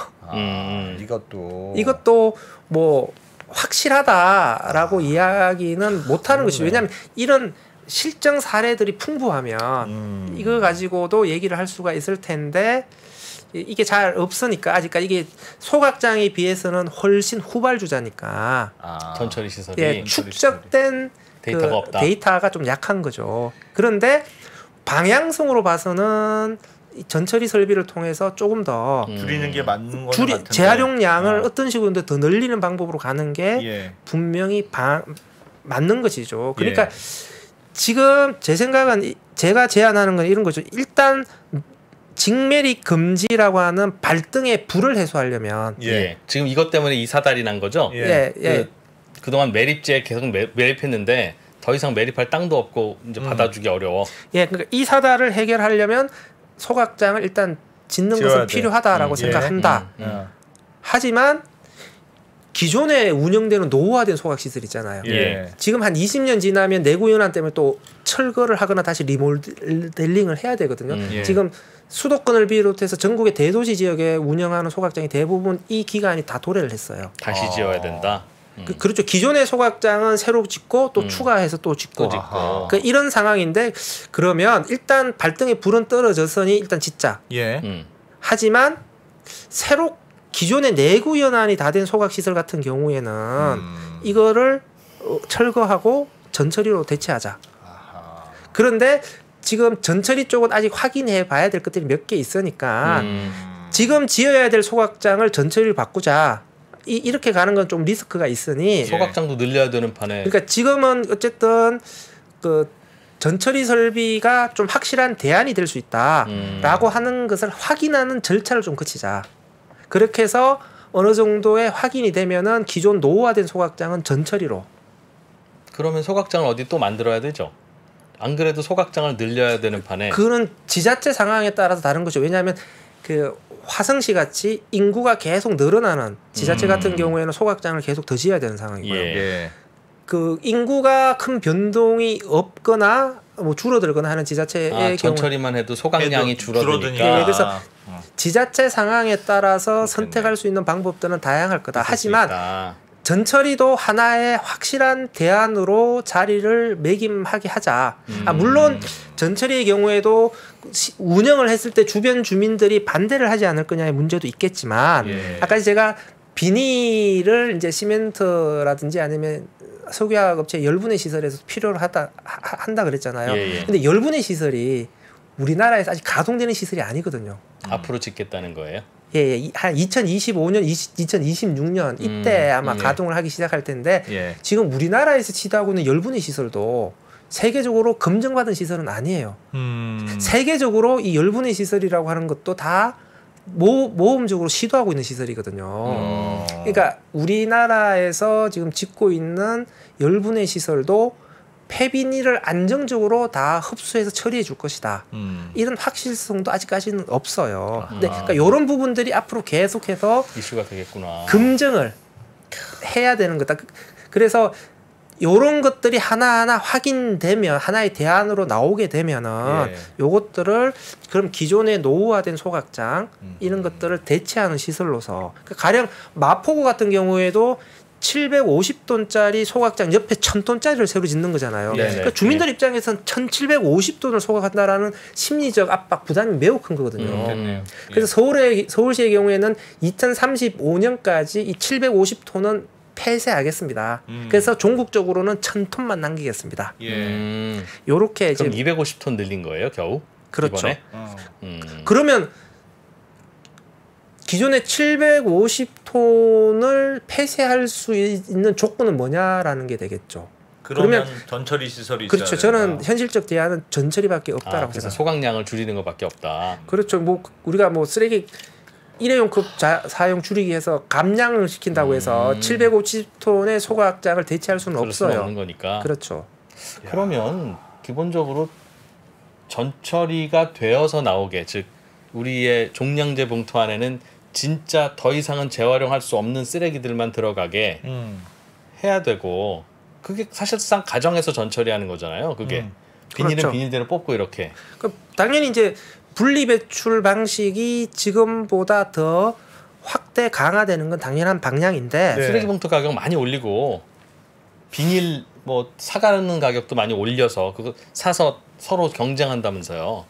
이것도 뭐 확실하다라고 이야기는 못 하는 것이죠. 왜냐하면 이런 실정 사례들이 풍부하면 이거 가지고도 얘기를 할 수가 있을 텐데 이게 잘 없으니까 아직까지 이게 소각장에 비해서는 훨씬 후발주자니까 전처리 시설이 축적된 데이터가 없다. 데이터가 좀 약한 거죠. 그런데 방향성으로 봐서는 전처리 설비를 통해서 조금 더 줄이는 게 맞는 거 같은데 재활용량을 어떤 식으로든 더 늘리는 방법으로 가는 게 분명히 맞는 것이죠. 그러니까 지금 제 생각은 제가 제안하는 건 이런 거죠. 일단 직매립 금지라고 하는 발등의 불을 해소하려면 지금 이것 때문에 이 사달이 난 거죠. 그동안 매립지에 계속 매립했는데 더 이상 매립할 땅도 없고 이제 받아주기 어려워. 그러니까 이 사달을 해결하려면 소각장을 일단 짓는 것은 필요하다라고 생각한다. 하지만 기존에 운영되는 노후화된 소각시설 있잖아요. 지금 한 20년 지나면 내구 연한 때문에 또 철거를 하거나 다시 리모델링을 해야 되거든요. 지금 수도권을 비롯해서 전국의 대도시 지역에 운영하는 소각장이 대부분 이 기간이 다 도래를 했어요. 다시 지어야 된다. 그렇죠. 기존의 소각장은 새로 짓고 또 추가해서 또 짓고. 그러니까 이런 상황인데 그러면 일단 발등에 불은 떨어졌으니 일단 짓자. 하지만 새로 기존의 내구 연한이 다 된 소각 시설 같은 경우에는 이거를 철거하고 전처리로 대체하자. 그런데 지금 전처리 쪽은 아직 확인해 봐야 될 것들이 몇 개 있으니까 지금 지어야 될 소각장을 전처리로 바꾸자. 이렇게 가는 건 좀 리스크가 있으니 소각장도 늘려야 되는 판에. 그러니까 지금은 어쨌든 그 전처리 설비가 좀 확실한 대안이 될 수 있다라고 하는 것을 확인하는 절차를 좀 거치자. 그렇게 해서 어느 정도의 확인이 되면은 기존 노후화된 소각장은 전처리로. 그러면 소각장을 어디 또 만들어야 되죠. 안 그래도 소각장을 늘려야 되는 판에. 그는 지자체 상황에 따라서 다른 거죠. 왜냐하면 그 화성시 같이 인구가 계속 늘어나는 지자체 같은 경우에는 소각장을 계속 더 지어야 되는 상황이고요. 예. 그 인구가 큰 변동이 없거나 뭐 줄어들거나 하는 지자체의 경우 전처리만 해도 소각량이 줄어드니까. 예, 그래서 지자체 상황에 따라서 선택할 수 있는 방법들은 다양할 거다. 하지만 전처리도 하나의 확실한 대안으로 자리를 매김하게 하자. 물론 전처리의 경우에도 운영을 했을 때 주변 주민들이 반대를 하지 않을 거냐의 문제도 있겠지만 아까 제가 비닐을 이제 시멘트라든지 아니면 석유화학 업체 열분해 시설에서 필요로 한다 그랬잖아요. 근데 열분해 시설이 우리나라에서 아직 가동되는 시설이 아니거든요. 앞으로 짓겠다는 거예요? 예, 한 2025년, 2026년 이때 아마 가동을 하기 시작할 텐데 지금 우리나라에서 지도하고 있는 열분해 시설도 세계적으로 검증받은 시설은 아니에요. 세계적으로 이 열분해 시설이라고 하는 것도 다 모험적으로 시도하고 있는 시설이거든요. 그러니까 우리나라에서 지금 짓고 있는 열분해 시설도 폐비닐을 안정적으로 다 흡수해서 처리해 줄 것이다. 이런 확실성도 아직까지는 없어요. 근데 그러니까 이런 부분들이 앞으로 계속해서 이슈가 되겠구나. 검증을 해야 되는 거다. 그래서 이런 것들이 하나하나 확인되면 하나의 대안으로 나오게 되면은 요것들을 그럼 기존의 노후화된 소각장 이런 것들을 대체하는 시설로서 가령 마포구 같은 경우에도 750톤짜리 소각장 옆에 1000톤짜리를 새로 짓는 거잖아요. 그러니까 주민들 입장에서는 1750톤을 소각한다라는 심리적 압박 부담이 매우 큰 거거든요. 그래서 서울시의 경우에는 2035년까지 이 750톤은 폐쇄하겠습니다. 그래서 종국적으로는 1000톤만 남기겠습니다. 요렇게 그럼 250톤 늘린 거예요, 겨우? 그렇죠. 이번에? 그러면 기존의 750톤을 폐쇄할 수 있는 조건은 뭐냐라는 게 되겠죠. 그러면 전처리 시설이 그렇죠. 있어야 저는 된다. 현실적 대안은 전처리밖에 없다라고 그래서 생각합니다. 소각량을 줄이는 것밖에 없다. 그렇죠. 뭐 우리가 뭐 쓰레기 일회용급 사용 줄이기 해서 감량을 시킨다고 해서 750톤의 소각장을 대체할 수는 그럴 수는 없어요. 없는 거니까. 그렇죠. 그러면 기본적으로 전처리가 되어서 나오게, 즉 우리의 종량제 봉투 안에는 진짜 더 이상은 재활용할 수 없는 쓰레기들만 들어가게 해야 되고, 그게 사실상 가정에서 전처리하는 거잖아요. 그게 비닐은 그렇죠. 비닐대로 뽑고 이렇게. 당연히 이제 분리배출 방식이 지금보다 더 확대 강화되는 건 당연한 방향인데 쓰레기 봉투 가격 많이 올리고 비닐 뭐 사가는 가격도 많이 올려서 그거 사서 서로 경쟁한다면서요.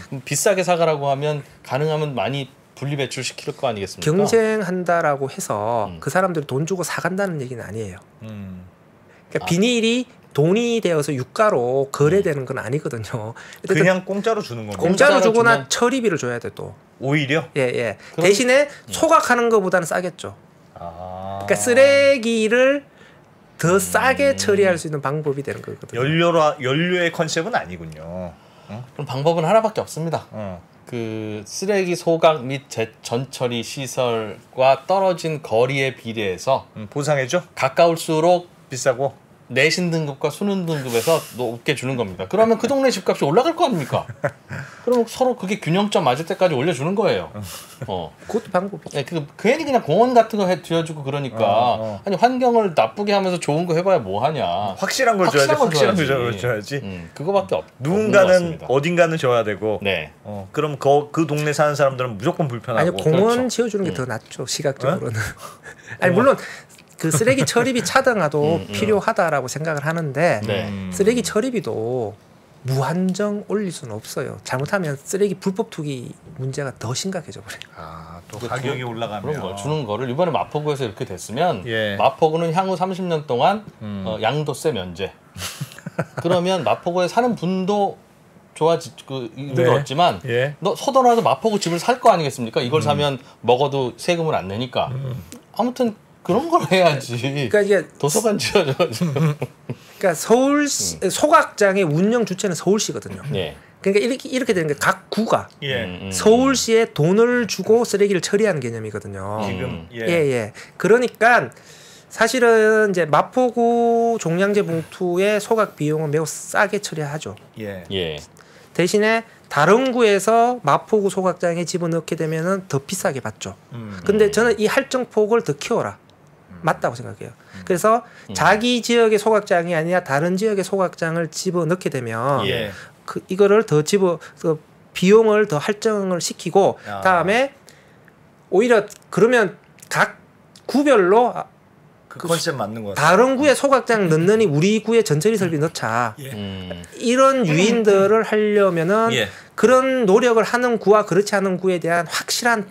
그럼 비싸게 사가라고 하면 가능하면 많이 분리배출 시킬 거 아니겠습니까? 경쟁한다라고 해서 그 사람들이 돈 주고 사간다는 얘기는 아니에요. 그러니까 비닐이 돈이 되어서 유가로 거래되는 건 아니거든요. 그냥 공짜로 주는 겁니다. 공짜로 주거나 처리비를 줘야 돼 또. 오히려? 예. 대신에 소각하는 것보다는 싸겠죠. 그러니까 쓰레기를 더 싸게 처리할 수 있는 방법이 되는 거거든요. 연료의 컨셉은 아니군요. 그럼 방법은 하나밖에 없습니다. 그 쓰레기 소각 및 전처리 시설과 떨어진 거리에 비례해서 보상해줘? 가까울수록 비싸고? 내신 등급과 수능 등급에서 높게 주는 겁니다. 그러면 그 동네 집값이 올라갈 거 아닙니까? 그럼 서로 그게 균형점 맞을 때까지 올려주는 거예요. 그것도 방법이죠. 네, 괜히 그냥 공원 같은 거 뒤어주고 그러니까 아니 환경을 나쁘게 하면서 좋은 거 해봐야 뭐 하냐. 확실한 걸 줘야지. 확실한 걸 줘야지. 그거밖에 없는 누군가는 어딘가는 줘야 되고. 네. 그럼 그 동네 사는 사람들은 무조건 불편하고. 아니 공원 지어주는 게 더 낫죠. 시각적으로는. 아니 물론. 그 쓰레기 처리비 차등화도 필요하다라고 생각을 하는데 쓰레기 처리비도 무한정 올릴 수는 없어요. 잘못하면 쓰레기 불법 투기 문제가 더 심각해져 버려요. 또 가격이 올라가면 그런 거 주는 거를 이번에 마포구에서 이렇게 됐으면 마포구는 향후 30년 동안 양도세 면제. 그러면 마포구에 사는 분도 이르렀지만 너 서더라도 마포구 집을 살 거 아니겠습니까? 이걸 사면 먹어도 세금을 안 내니까. 아무튼 그런 걸 해야지. 그러니까 이게 도서관 지어줘가지고. 그러니까 서울시 소각장의 운영 주체는 서울시거든요. 그러니까 이렇게 되는 게 각 구가 서울시에 돈을 주고 쓰레기를 처리하는 개념이거든요. 지금 그러니까 사실은 이제 마포구 종량제 봉투의 소각 비용은 매우 싸게 처리하죠. 예. 대신에 다른 구에서 마포구 소각장에 집어넣게 되면은 더 비싸게 받죠. 근데 저는 이 할증폭을 더 키워라. 맞다고 생각해요. 그래서 자기 지역의 소각장이 아니라 다른 지역의 소각장을 집어넣게 되면 예. 이거를 더 비용을 더 할증을 시키고 다음에 오히려 그러면 각 구별로 그 컨셉 맞는 것 같아요. 다른 구에 소각장 넣느니 우리 구에 전처리 설비 넣자. 이런 유인들을 하려면은 예. 그런 노력을 하는 구와 그렇지 않은 구에 대한 확실한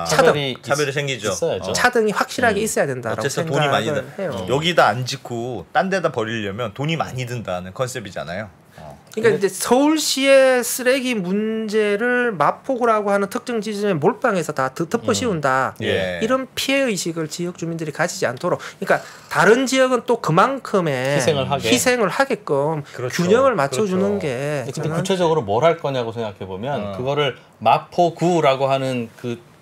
차별이 생기죠. 차등이 확실하게 있어야 된다라고 어쨌든 생각을 돈이 많이 해요. 여기다 안 짓고 딴 데다 버리려면 돈이 많이 든다는 컨셉이잖아요. 그러니까 이제 서울시의 쓰레기 문제를 마포구라고 하는 특정 지점에 몰빵해서 다 덮어 씌운다. 예. 이런 피해 의식을 지역 주민들이 가지지 않도록. 그러니까 다른 지역은 또 그만큼의 희생을 하게끔 그렇죠. 균형을 맞춰주는 게. 근데 구체적으로 뭘 할 거냐고 생각해 보면 그거를 마포구라고 하는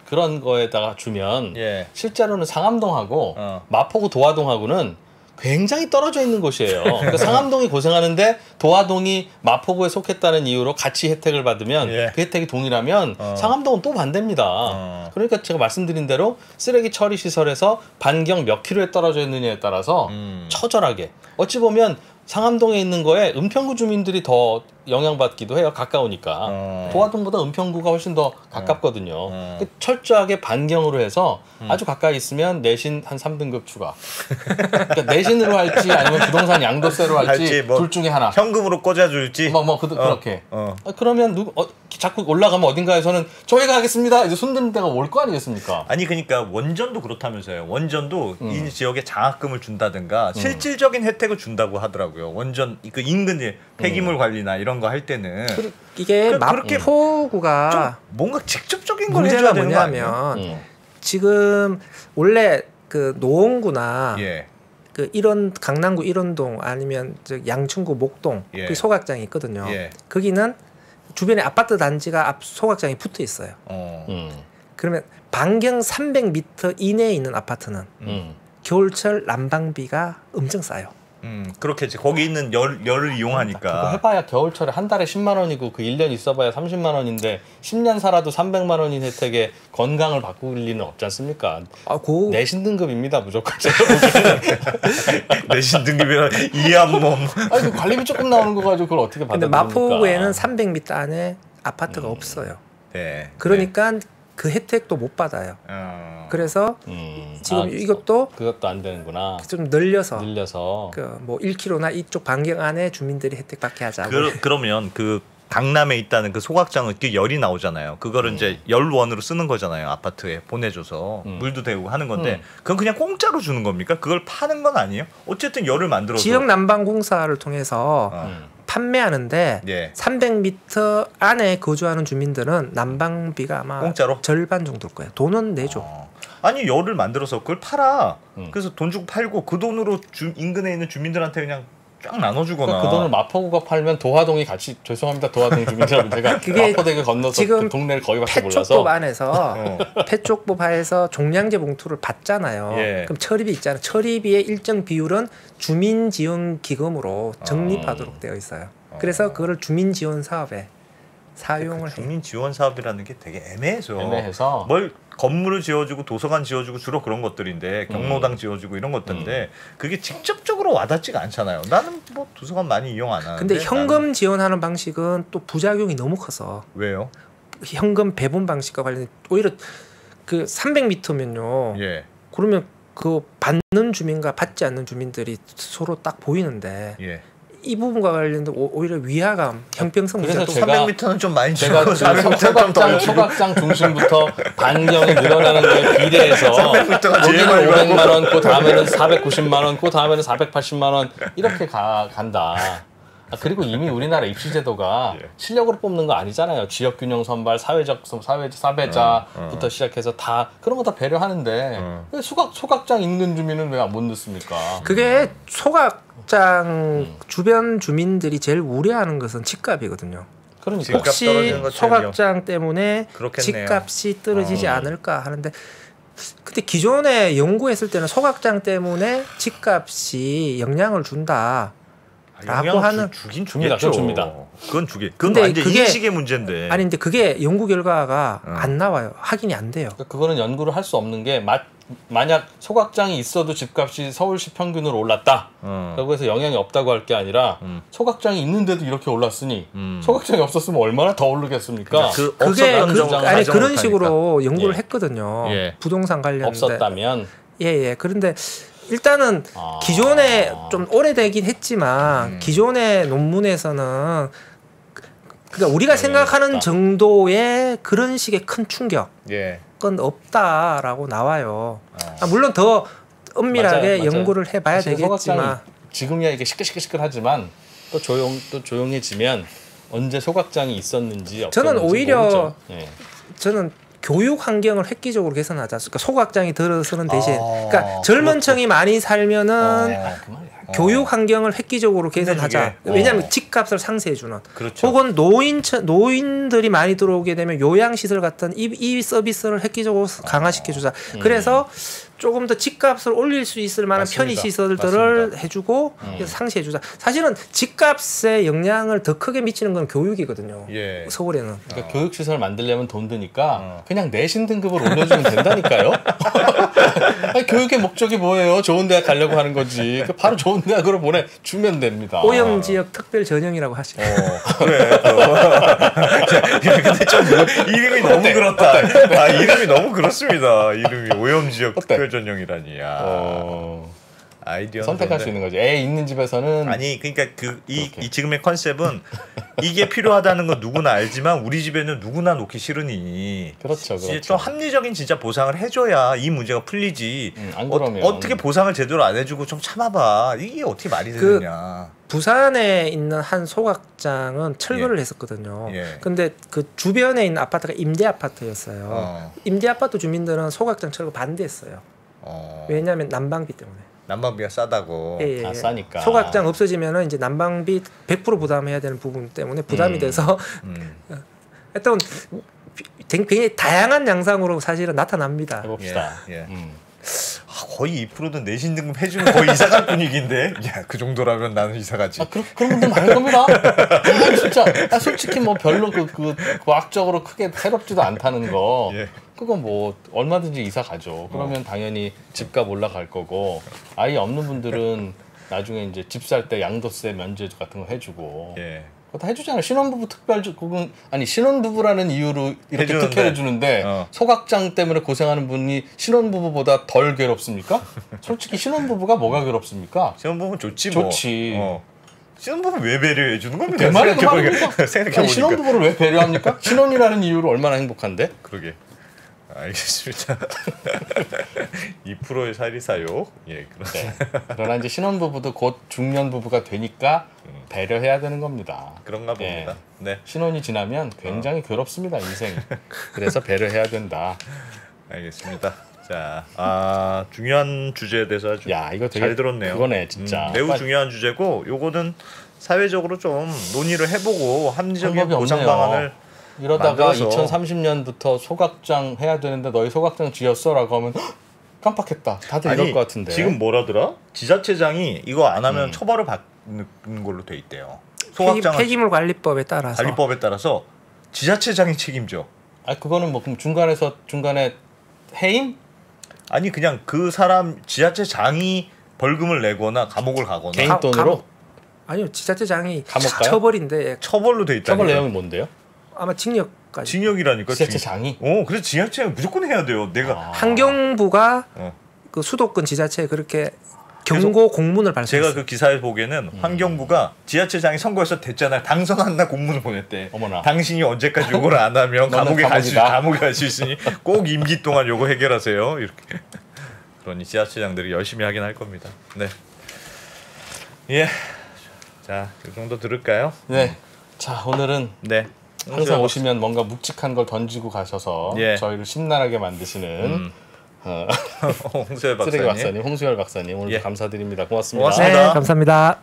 그런 거에다가 주면 실제로는 상암동하고 마포구 도화동하고는 굉장히 떨어져 있는 곳이에요. 그러니까 상암동이 고생하는데 도화동이 마포구에 속했다는 이유로 같이 혜택을 받으면 그 혜택이 동일하면 상암동은 또 반대입니다. 그러니까 제가 말씀드린 대로 쓰레기 처리 시설에서 반경 몇 킬로에 떨어져 있느냐에 따라서 처절하게 어찌 보면 상암동에 있는 거에 은평구 주민들이 더 영향받기도 해요. 가까우니까. 도화동보다 은평구가 훨씬 더 가깝거든요. 철저하게 반경으로 해서 아주 가까이 있으면 내신 한 3등급 추가. 그러니까 내신으로 할지 아니면 부동산 양도세로 할지 뭐 둘 중에 하나. 현금으로 꽂아줄지. 그렇게. 그러면 자꾸 올라가면 어딘가에서는 저희가 하겠습니다. 이제 손드는 때가 올 거 아니겠습니까? 아니 그러니까 원전도 그렇다면서요. 원전도 이 지역에 장학금을 준다든가 실질적인 혜택을 준다고 하더라고요. 원전 그 인근 폐기물 관리나 이런 거 할 때는 이게 마포구가 뭔가 직접적인 걸 문제가 해줘야 되는 거 아니에요? 뭐냐면 지금 원래 그 노원구나 그 이런 강남구 일원동 아니면 양춘구 목동 그 소각장이 있거든요. 거기는 주변에 아파트 단지가 앞 소각장이 붙어 있어요. 그러면 반경 300m 이내에 있는 아파트는 겨울철 난방비가 엄청 싸요. 그렇겠지. 거기 있는 열을 이용하니까. 그거 해봐야 겨울철에 한 달에 10만 원이고 그 1년 있어봐야 30만 원인데 10년 살아도 300만 원인 혜택에 건강을 바꿀 리는 없지 않습니까? 내신 등급입니다 무조건. 내신 등급이라 이해한 몸. 아니 관리비 조금 나오는 거 가지고 그걸 어떻게 받아들입니까? 근데 마포구에는 300m 안에 아파트가 없어요. 그러니까 그 혜택도 못 받아요. 그래서 지금 이것도 안 되는구나. 좀 늘려서 그 뭐 1km나 이쪽 반경 안에 주민들이 혜택 받게 하자고. 그러면 그 강남에 있다는 그 소각장은 그 열이 나오잖아요. 그거를 이제 열원으로 쓰는 거잖아요. 아파트에 보내줘서 물도 데우고 하는 건데 그건 그냥 공짜로 주는 겁니까? 그걸 파는 건 아니에요? 어쨌든 열을 만들어서 지역 난방공사를 통해서 판매하는데 300m 안에 거주하는 주민들은 난방비가 아마 공짜로? 절반 정도일 거예요. 돈은 내줘. 아니 열을 만들어서 그걸 팔아. 그래서 돈 주고 팔고 그 돈으로 인근에 있는 주민들한테 그냥 쫙 나눠주거나. 그러니까 그 돈을 마포구가 팔면 도화동이 같이 죄송합니다 도화동 주민들 제가 마포대교 건너서 지금 그 동네를 거기밖에 몰라서 폐촉법 안에서 폐촉법 안에서 종량제 봉투를 받잖아요. 그럼 처리비 있잖아요. 처리비의 일정 비율은 주민지원기금으로 적립하도록 되어 있어요. 그래서 그거를 주민지원사업에 사용을 해요. 주민지원사업이라는 게 되게 애매해서 뭘 건물을 지어주고 도서관 지어주고 주로 그런 것들인데 경로당 지어주고 이런 것들인데 그게 직접적으로 와닿지가 않잖아요. 나는 뭐 도서관 많이 이용 안 하는데. 근데 현금 지원하는 방식은 또 부작용이 너무 커서. 왜요? 현금 배분 방식과 관련해 오히려 그 300m면요. 그러면 그 받는 주민과 받지 않는 주민들이 서로 딱 보이는데 이 부분과 관련된 오히려 위화감, 형평성 문제가 300m는 좀 많이 제가 소각장 중심부터 반경이 늘어나는 거에 비례해서 거기는 500만 원, 그 다음에는 490만 원, 그 다음에는 480만 원 이렇게 간다. 그리고 이미 우리나라 입시제도가 실력으로 뽑는 거 아니잖아요. 지역균형 선발, 사회자부터 시작해서 다 그런 거 다 배려하는데 왜 소각장 인근 주민은 왜 못 넣습니까? 그게 소각장 주변 주민들이 제일 우려하는 것은 집값이거든요. 그러니까 혹시 소각장 때문에 집값이 떨어지지 않을까 하는데 근데 기존에 연구했을 때는 소각장 때문에 집값이 영향을 준다. 라고 하는 주긴 줍니다. 주겠죠. 줍니다. 그건 주긴. 그건 근데 완전 그게- 인식의 문제인데. 아니 근데 그게 연구 결과가 안 나와요. 확인이 안 돼요. 그러니까 그거는 연구를 할 수 없는 게 만약 소각장이 있어도 집값이 서울시 평균으로 올랐다. 라고 해서 영향이 없다고 할 게 아니라 소각장이 있는데도 이렇게 올랐으니 소각장이 없었으면 얼마나 더 오르겠습니까? 그 그게 없었다는 정도 아니 가정을 그런 못하니까. 식으로 연구를 예. 했거든요. 예. 부동산 관련된. 없었다면 예. 그런데 일단은 아. 기존에 좀 오래되긴 했지만 기존의 논문에서는 그러니까 우리가 생각하는 없다. 정도의 그런 식의 큰 충격은 예. 없다라고 나와요. 물론 더 엄밀하게 맞아요. 연구를 해봐야 사실 소각장이 되겠지만 지금이야 이게 시끌시끌하지만 또 조용해지면 언제 소각장이 있었는지 저는 없었는지 오히려 모르죠. 예. 저는 교육 환경을 획기적으로 개선하자. 그러니까 소각장이 들어서는 대신, 그러니까 젊은 그렇죠. 층이 많이 살면은 그 말이야. 교육 환경을 획기적으로 개선하자. 끝내주게. 왜냐하면 집값을 상쇄해 주는. 그렇죠. 혹은 노인들이 많이 들어오게 되면 요양시설 같은 이 서비스를 획기적으로 강화시켜 주자. 그래서 조금 더 집값을 올릴 수 있을 만한 맞습니다. 편의 시설들을 해주고 상쇄해 주자. 사실은 집값에 영향을 더 크게 미치는 건 교육이거든요. 예. 서울에는. 그러니까 교육시설 만들려면 돈 드니까 그냥 내신 등급을 올려주면 된다니까요. 아니, 교육의 목적이 뭐예요? 좋은 대학 가려고 하는 거지. 그러니까 바로 좋은 대학으로 보내주면 됩니다. 오염 지역 특별 전형이라고 하시죠. 그래. 근데 좀 이름이 너무 그렇다. 아, 이름이 너무 그렇습니다. 이름이 오염지역 특별전형이라니. 아이디어 선택할 수 있는 거지. 애 있는 집에서는 아니 그러니까 이 지금의 컨셉은 이게 필요하다는 건 누구나 알지만 우리 집에는 누구나 놓기 싫으니 그렇죠. 좀 합리적인 진짜 보상을 해줘야 이 문제가 풀리지. 안 그러면 어떻게 보상을 제대로 안 해주고 좀 참아봐. 이게 어떻게 말이 되느냐. 부산에 있는 한 소각장은 철거를 했었거든요. 예. 근데 그 주변에 있는 아파트가 임대 아파트였어요. 임대 아파트 주민들은 소각장 철거 반대했어요. 왜냐하면 난방비 때문에. 난방비가 싸다고. 예. 싸니까. 소각장 없어지면은 이제 난방비 100% 부담해야 되는 부분 때문에 부담이 돼서 하여튼 굉장히 다양한 양상으로 사실은 나타납니다. 해봅시다. 예. 거의 2%는 내신 등급 해주면 거의 이사갈 분위기인데. 야, 그 정도라면 나는 이사가지. 그런 분들 많을 겁니다. 아, 진짜 솔직히 뭐 별로 그 과학적으로 크게 새롭지도 않다는 거. 예. 그거 뭐 얼마든지 이사 가죠. 그러면 당연히 집값 올라갈 거고 아이 없는 분들은 나중에 이제 집 살 때 양도세 면제 같은 거 해주고. 예. 그거 다 해주잖아요. 신혼부부 특별조건 아니 신혼부부라는 이유로 이렇게 해주는데. 특혜를 주는데 소각장 때문에 고생하는 분이 신혼부부보다 덜 괴롭습니까? 솔직히 신혼부부가 뭐가 괴롭습니까? 신혼부부는 좋지 뭐. 좋지. 신혼부부 왜 배려해 주는 겁니까? 내 말이 그 생각해보니까. 말입니다. 생각해보니까. 아니, 신혼부부를 왜 배려합니까? 신혼이라는 이유로 얼마나 행복한데? 그러게. 알겠습니다. 2%의 사리사욕. 예, 그렇죠. 그러나 이제 신혼부부도 곧 중년부부가 되니까 배려해야 되는 겁니다. 그런가 봅니다. 네. 신혼이 지나면 굉장히 괴롭습니다, 인생이. 그래서 배려해야 된다. 알겠습니다. 자, 중요한 주제에 대해서 아주 이거 되게 잘 들었네요. 그거네, 진짜. 매우 중요한 주제고 요거는 사회적으로 좀 논의를 해보고 합리적인 방법이 보상 없네요. 방안을 이러다가 만들어서. 2030년부터 소각장 해야 되는데 너희 소각장 지었어라고 하면 헉, 깜빡했다. 다들 이럴 것 같은데. 지금 뭐라더라? 지자체장이 이거 안 하면 처벌을 받는 걸로 돼 있대요. 소각장 폐기물 관리법에 따라서. 관리법에 따라서 지자체장이 책임져. 그거는 뭐 그럼 중간에 해임? 아니 그냥 그 사람 지자체장이 벌금을 내거나 감옥을 가거나 개인 돈으로? 아니요, 지자체장이 감옥 가요? 처벌인데 처벌로 돼 있다. 처벌 내용이 뭔데요? 아마 징역까지. 징역이라니까. 지자체장이? 그래서 지자체는 무조건 해야 돼요. 내가 환경부가 그 수도권 지자체에 그렇게 경고 공문을 발송했어요. 제가 그 기사에 보기에는 환경부가 지자체장이 선거에서 됐잖아요. 당선한 날 공문을 보냈대. 어머나. 당신이 언제까지 요걸 안 하면 너는 감옥에 갈 수 있으니 꼭 임기 동안 요거 해결하세요. 이렇게. 그러니 지자체장들이 열심히 하긴 할 겁니다. 네. 예. 자, 이 정도 들을까요? 네. 자, 오늘은 네. 항상 오시면 뭔가 묵직한 걸 던지고 가셔서 예. 저희를 심란하게 만드시는 홍수열 쓰레기 박사님. 박사님, 홍수열 박사님 오늘 예. 감사드립니다. 고맙습니다. 고맙습니다. 네, 감사합니다.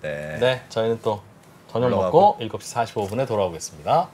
네. 네, 저희는 또 저녁 올라가고. 먹고 7시 45분에 돌아오겠습니다.